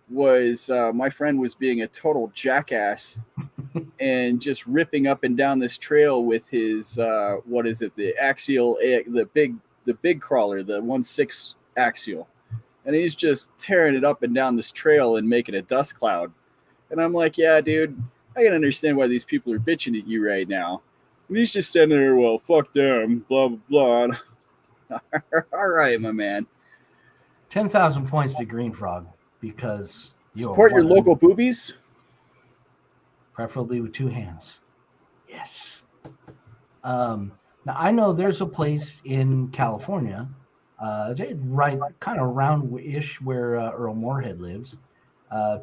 was my friend was being a total jackass and just ripping up and down this trail with his the axial, the big crawler, the 1.6 axial, and he's just tearing it up and down this trail and making a dust cloud. And I'm like, yeah, dude, I can understand why these people are bitching at you right now. And he's just standing there, well, fuck them, blah blah blah. All right, my man. 10,000 points to Green Frog. Because support your local boobies, preferably with two hands. Yes. Now I know there's a place in California, right, kind of around-ish where Earl Moorhead lives,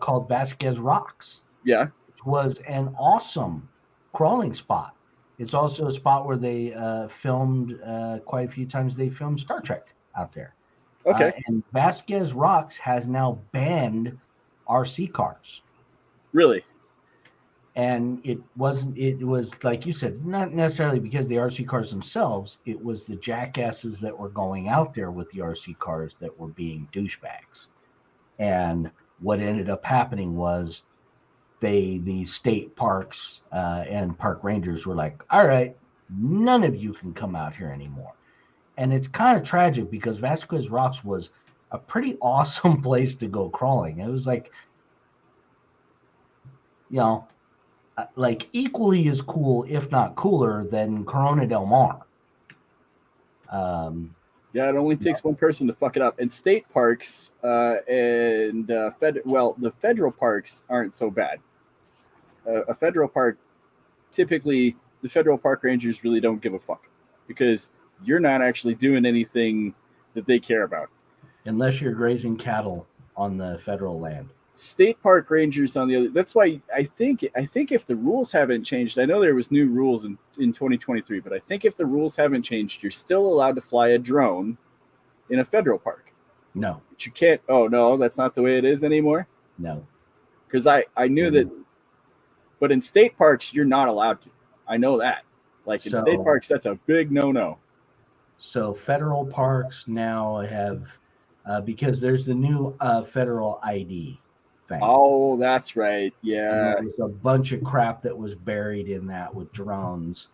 called Vasquez Rocks. Yeah, which was an awesome crawling spot. It's also a spot where they filmed quite a few times. They filmed Star Trek out there. Okay. And Vasquez Rocks has now banned RC cars. Really? And it was like you said, not necessarily because the RC cars themselves, it was the jackasses that were going out there with the RC cars that were being douchebags. And what ended up happening was the state parks and park rangers were like, all right, none of you can come out here anymore. And it's kind of tragic because Vasquez Rocks was a pretty awesome place to go crawling. It was like, like equally as cool, if not cooler, than Corona Del Mar. Yeah, it only takes one person to fuck it up. And state parks the federal parks aren't so bad. A federal park, typically, the federal park rangers really don't give a fuck because you're not actually doing anything that they care about. Unless you're grazing cattle on the federal land. State park rangers on the other. That's why I think if the rules haven't changed, I know there was new rules in 2023, but I think if the rules haven't changed, you're still allowed to fly a drone in a federal park. No. But you can't. Oh, no, that's not the way it is anymore? No. Because I knew that. But in state parks, you're not allowed to. I know that. Like in state parks, that's a big no-no. So federal parks now have, because there's the new federal ID thing. Oh, that's right. Yeah. There's a bunch of crap that was buried in that with drones,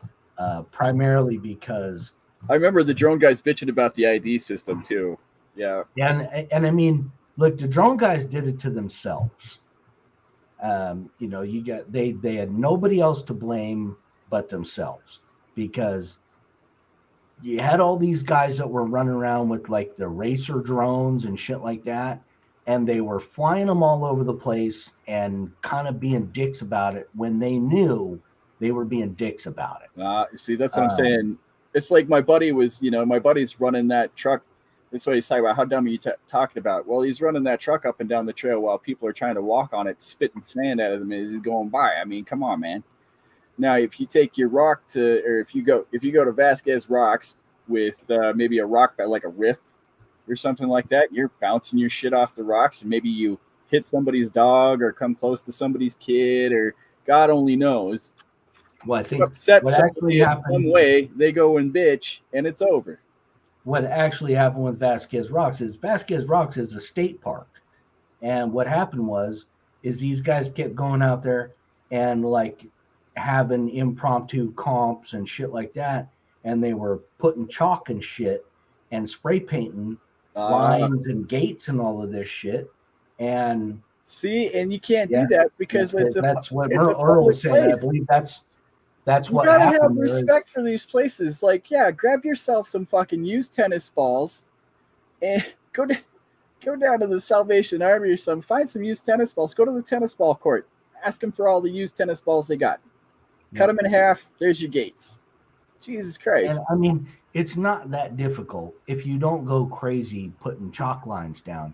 primarily because... I remember the drone guys bitching about the ID system too. Yeah. And I mean, look, the drone guys did it to themselves. They had nobody else to blame but themselves, because you had all these guys that were running around with like the racer drones and shit like that, and they were flying them all over the place and kind of being dicks about it when they knew they were being dicks about it. You see, that's what I'm saying. It's like my buddy was, my buddy's running that truck. That's what he's talking about. How dumb are you talking about? Well, he's running that truck up and down the trail while people are trying to walk on it, spitting sand out of him as he's going by. I mean, come on, man. Now, if you take your rock or if you go to Vasquez Rocks with maybe a rock like a riff or something like that, you're bouncing your shit off the rocks, and maybe you hit somebody's dog or come close to somebody's kid, or God only knows. Well, I think upset somebody in some way, they go and bitch, and it's over. What actually happened with Vasquez Rocks is a state park, and what happened is these guys kept going out there and like having impromptu comps and shit like that, and they were putting chalk and shit and spray painting lines and gates and all of this shit. And see, and you can't do that because that's what Earl was saying. I believe that's what happened. You gotta have respect for these places. Like, yeah, grab yourself some fucking used tennis balls and go down to the Salvation Army or something. Find some used tennis balls. Go to the tennis ball court. Ask them for all the used tennis balls they got. Cut them in half. There's your gates. Jesus Christ. And I mean, it's not that difficult if you don't go crazy putting chalk lines down.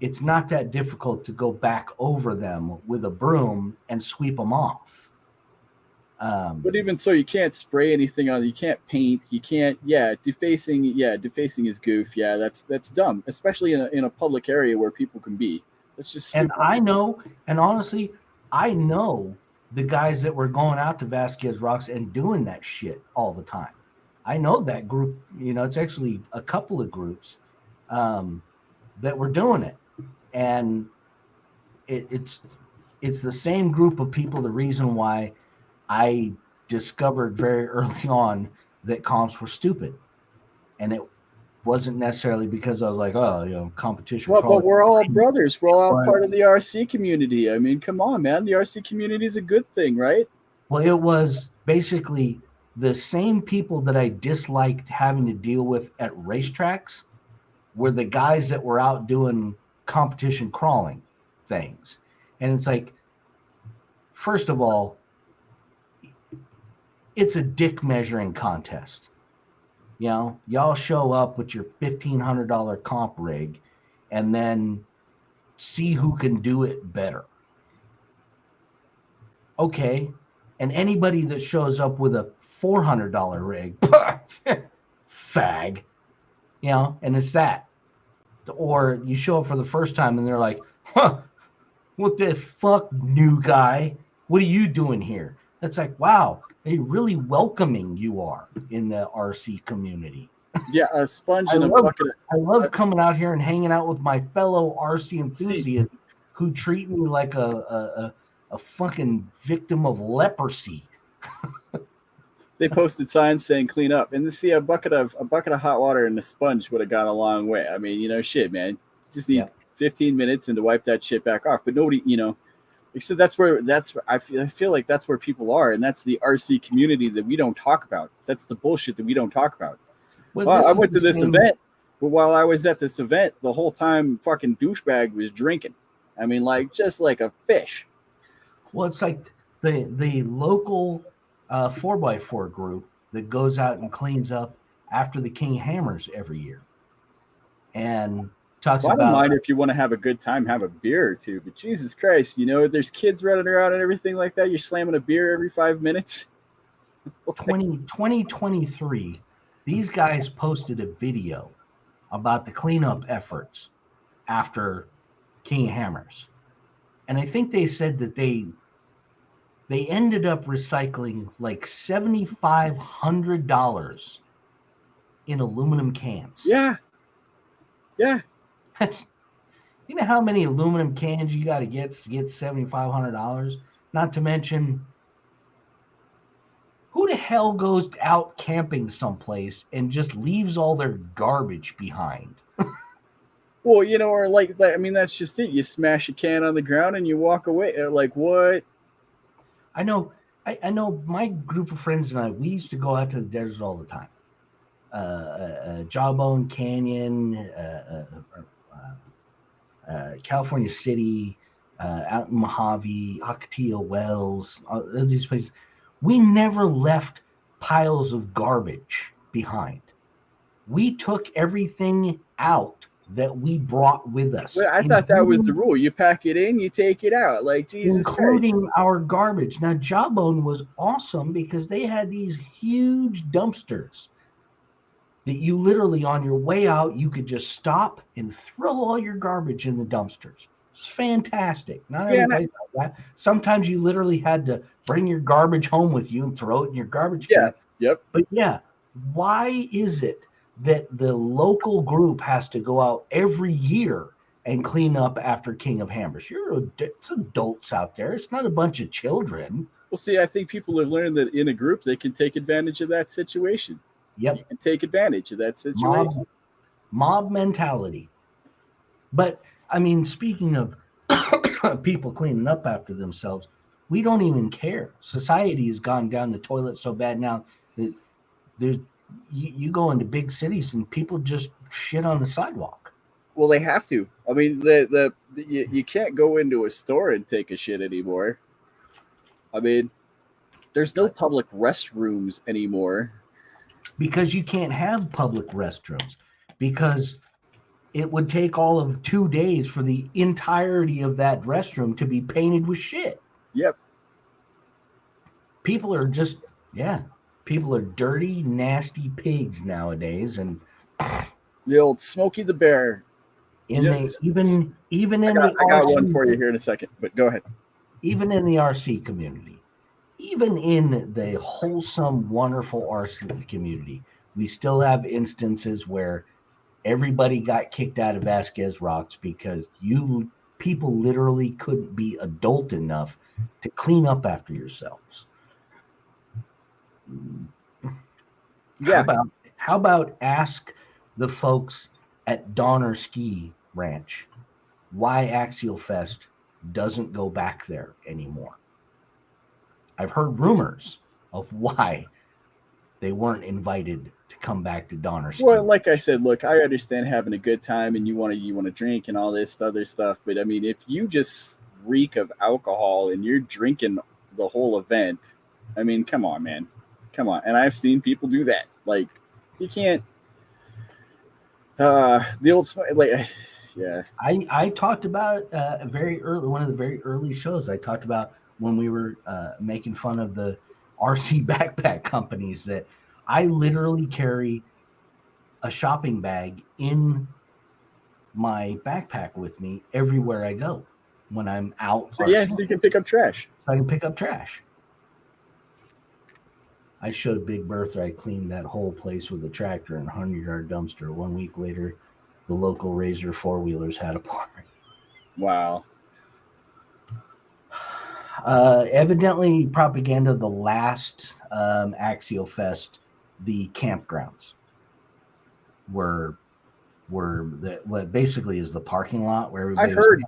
It's not that difficult to go back over them with a broom and sweep them off. But even so, you can't spray anything on it. You can't paint. You can't. Defacing is goof. Yeah, that's dumb, especially in a public area where people can be. That's just stupid. And honestly, I know the guys that were going out to Vasquez Rocks and doing that shit all the time. I know that group. It's actually a couple of groups that were doing it, and it's the same group of people. The reason why I discovered very early on that comps were stupid, and it wasn't necessarily because I was like, competition. Well, but we're all brothers. We're all part of the RC community. I mean, come on, man. The RC community is a good thing, right? Well, it was basically the same people that I disliked having to deal with at racetracks were the guys that were out doing competition crawling things. And it's like, first of all, it's a dick measuring contest. Y'all show up with your $1,500 comp rig and then see who can do it better. Okay. And anybody that shows up with a $400 rig, fag, and it's that. Or you show up for the first time and they're like, what the fuck, new guy? What are you doing here? That's like, wow, a really welcoming you are in the RC community. Yeah, a sponge and a bucket. I love coming out here and hanging out with my fellow RC enthusiasts who treat me like a fucking victim of leprosy. They posted signs saying "clean up," and a bucket of hot water and a sponge would have gone a long way. I mean, shit, man, just need 15 minutes and to wipe that shit back off. But nobody, so that's where I feel like that's where people are, and that's the RC community that we don't talk about. That's the bullshit that we don't talk about. Well, I went to this event, but while I was at this event, the whole time fucking douchebag was drinking. I mean, just like a fish. Well, it's like the local 4x4 group that goes out and cleans up after the King Hammers every year, and talks about. I don't mind if you want to have a good time, have a beer or two, but Jesus Christ, there's kids running around and everything like that. You're slamming a beer every 5 minutes. 2023, these guys posted a video about the cleanup efforts after King Hammers, and I think they said that they ended up recycling like $7,500 in aluminum cans. Yeah. That's, how many aluminum cans you got to get $7,500? Not to mention, who the hell goes out camping someplace and just leaves all their garbage behind? Well, or like that. I mean, that's just it. You smash a can on the ground and you walk away. Like, what? I know my group of friends and I, we used to go out to the desert all the time. Jawbone Canyon, California City, out in Mojave, Ocotillo Wells, all these places, we never left piles of garbage behind. We took everything out that we brought with us. Well, I thought that was the rule. You pack it in, you take it out. Like, Jesus Christ. Including our garbage. Now, Jawbone was awesome because they had these huge dumpsters that you literally, on your way out, you could just stop and throw all your garbage in the dumpsters. It's fantastic. Not every place like that. Sometimes you literally had to bring your garbage home with you and throw it in your garbage can. Yep. But yeah, why is it that the local group has to go out every year and clean up after King of Hammers? It's adults out there. It's not a bunch of children. Well, see, I think people have learned that in a group they can take advantage of that situation. Yep. You can take advantage of that situation. Mob mentality. But, I mean, speaking of people cleaning up after themselves, we don't even care. Society has gone down the toilet so bad now that you go into big cities and people just shit on the sidewalk. Well, they have to. I mean, you can't go into a store and take a shit anymore. I mean, there's no public restrooms anymore. Because you can't have public restrooms. Because it would take all of 2 days for the entirety of that restroom to be painted with shit. Yep. People are just, people are dirty, nasty pigs nowadays. And the old Smokey the Bear. even in I got one for you here in a second, but go ahead. Even in the RC community, even in the wholesome, wonderful RC community, we still have instances where everybody got kicked out of Vasquez Rocks because people literally couldn't be adult enough to clean up after yourselves. Yeah. How about ask the folks at Donner Ski Ranch why Axial Fest doesn't go back there anymore? I've heard rumors of why they weren't invited to come back to Donner Ski. Well, like I said, look, I understand having a good time and you want to drink and all this other stuff, but I mean, if you just reek of alcohol and you're drinking the whole event, I mean, come on, man. Come on. And I've seen people do that. Like, you can't the old yeah. I talked about one of the very early shows. I talked about when we were making fun of the RC backpack companies that I literally carry a shopping bag in my backpack with me everywhere I go when I'm out. So so you can pick up trash. I can pick up trash. I showed Big Bertha I cleaned that whole place with a tractor and 100-yard dumpster. 1 week later, the local Razor four-wheelers had a party. Wow. Evidently, propaganda, the last Axial Fest, the campgrounds were what basically is the parking lot where everybody I heard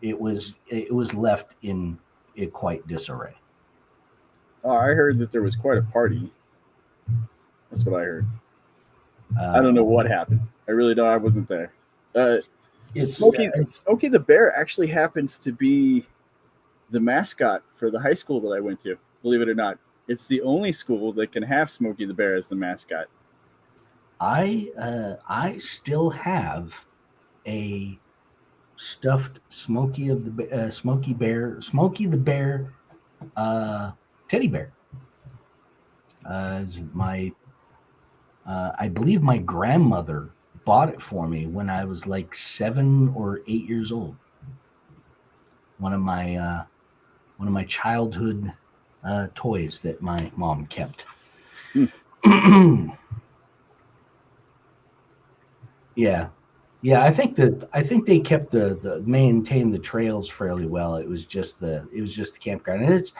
it was left in quite disarray. Oh, I heard that there was quite a party. That's what I heard. I don't know what happened. I really don't. I wasn't there. Smokey the Bear actually happens to be the mascot for the high school that I went to. Believe it or not, it's the only school that can have Smokey the Bear as the mascot. I still have a stuffed Smokey the Bear teddy bear. I believe my grandmother bought it for me when I was like 7 or 8 years old. One of my childhood toys that my mom kept. Yeah. I think they kept the maintained the trails fairly well. It was just the campground, and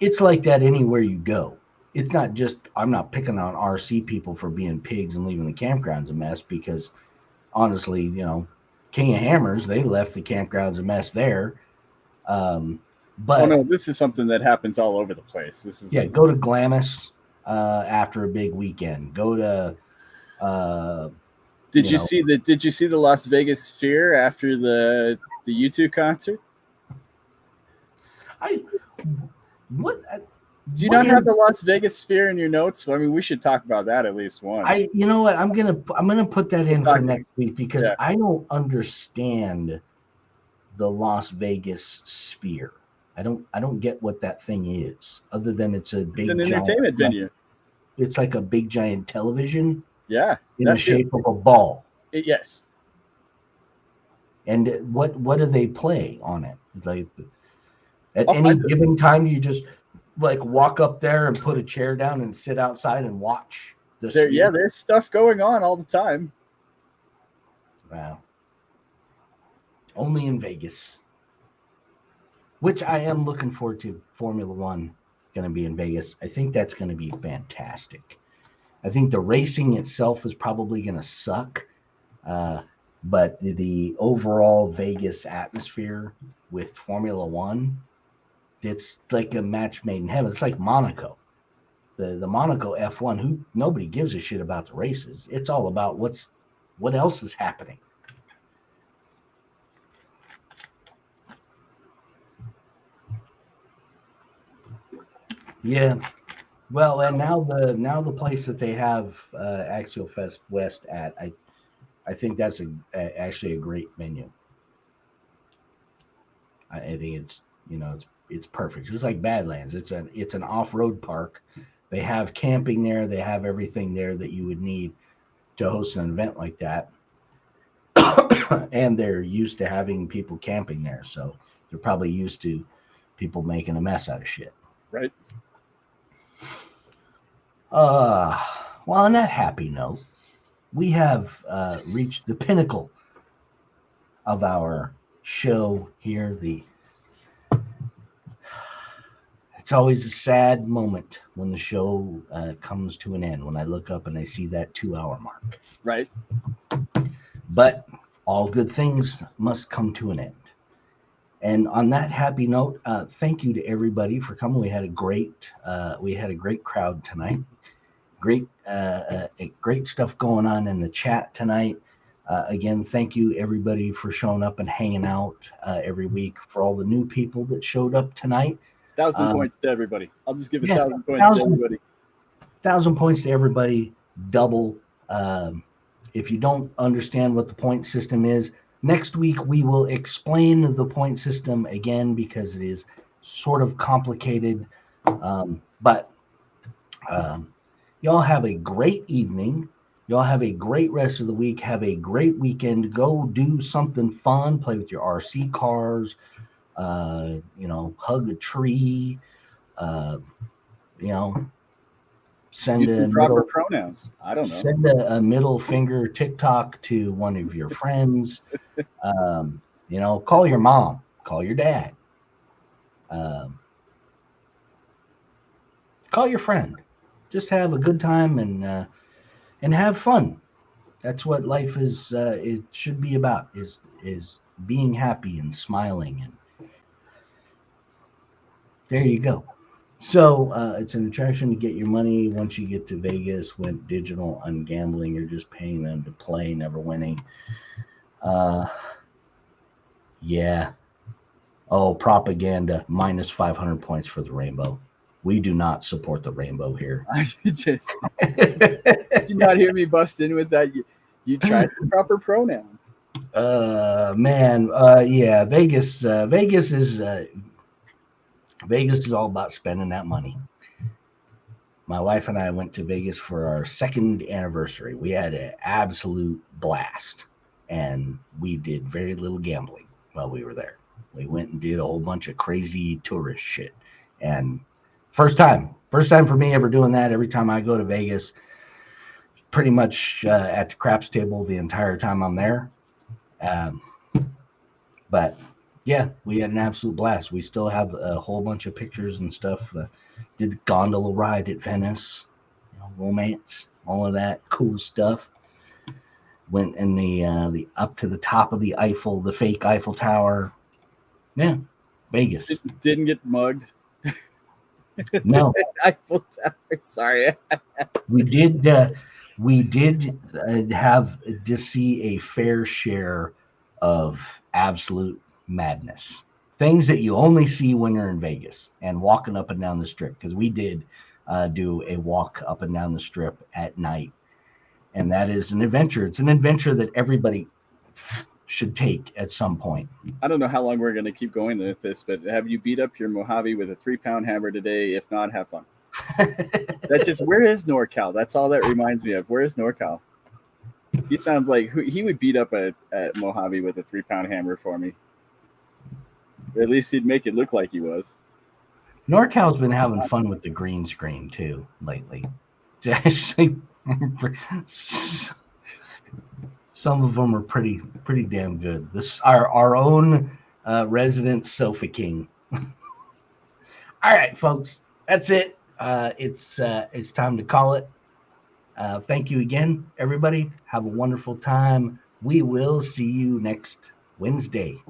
it's like that anywhere you go. It's not just, I'm not picking on RC people for being pigs and leaving the campgrounds a mess, because honestly, King of Hammers, they left the campgrounds a mess there. But no, this is something that happens all over the place. This is go to Glamis after a big weekend. Go to Did you see the Las Vegas Sphere after the U2 concert? Do you not have the Las Vegas Sphere in your notes? Well, I mean, we should talk about that at least once. You know what? I'm gonna put that in for next week because I don't understand the Las Vegas Sphere. I don't get what that thing is, other than it's an entertainment venue. It's like a big giant television. Yeah, in the shape of a ball. Yes. And what do they play on it? Like at any given time, you just like walk up there and put a chair down and sit outside and watch. There's stuff going on all the time. Wow. Only in Vegas. Which I am looking forward to. Formula One going to be in Vegas. I think that's going to be fantastic. I think the racing itself is probably going to suck. But the overall Vegas atmosphere with Formula One, it's like a match made in heaven. It's like Monaco. The Monaco F1, nobody gives a shit about the races. It's all about what else is happening. Yeah, well, and now the place that they have Axial Fest West at, I think that's actually a great venue. I think it's perfect. Just like Badlands, it's an off-road park. They have camping there. They have everything there that you would need to host an event like that. And they're used to having people camping there, so they're probably used to people making a mess out of shit. Right. Well, on that happy note, we have reached the pinnacle of our show here. It's always a sad moment when the show comes to an end, when I look up and I see that 2-hour mark. Right. But all good things must come to an end. And on that happy note, thank you to everybody for coming. We had a great crowd tonight. Great stuff going on in the chat tonight. Again, thank you everybody for showing up and hanging out every week. For all the new people that showed up tonight, 1,000 points to everybody. I'll just give 1,000 points to everybody. 1,000 points to everybody. Double. If you don't understand what the point system is, next week we will explain the point system again because it is sort of complicated. But y'all have a great evening. Y'all have a great rest of the week. Have a great weekend. Go do something fun. Play with your RC cars. Hug a tree. Send use some proper pronouns. I don't know. Send a middle finger TikTok to one of your friends. Call your mom. Call your dad. Call your friend. Just have a good time and have fun. That's what life is. It should be about is being happy and smiling. And there you go. So it's an attraction to get your money. Once you get to Vegas, went digital on gambling. You're just paying them to play, never winning. Yeah. Oh, propaganda, minus 500 points for the rainbow. We do not support the rainbow here. I just did you not hear me bust in with that? You try some proper pronouns. Yeah, Vegas is all about spending that money. My wife and I went to Vegas for our 2nd anniversary. We had an absolute blast, and we did very little gambling while we were there. We went and did a whole bunch of crazy tourist shit, and first time for me ever doing that. Every time I go to Vegas, pretty much at the craps table the entire time I'm there. But yeah, we had an absolute blast. We still have a whole bunch of pictures and stuff. Did the gondola ride at Venice, romance, all of that cool stuff. Went in the up to the top of the Eiffel, the fake Eiffel Tower. Yeah, Vegas. Didn't get mugged. No. Eiffel Tower. Sorry. We did. we did have to see a fair share of absolute madness. Things that you only see when you're in Vegas and walking up and down the strip. Because we did do a walk up and down the strip at night. And that is an adventure. It's an adventure that everybody should take at some point. I don't know how long we're going to keep going with this, but have you beat up your Mojave with a 3-pound hammer today? If not, have fun. That's just, where is NorCal? That's all that reminds me of. Where is NorCal? He sounds like he would beat up a Mojave with a 3-pound hammer for me. At least he'd make it look like he was. NorCal's been having fun with the green screen too lately. Actually, some of them are pretty damn good. This our own resident Sofa King. All right, folks, that's it. It's time to call it. Thank you again, everybody. Have a wonderful time. We will see you next Wednesday.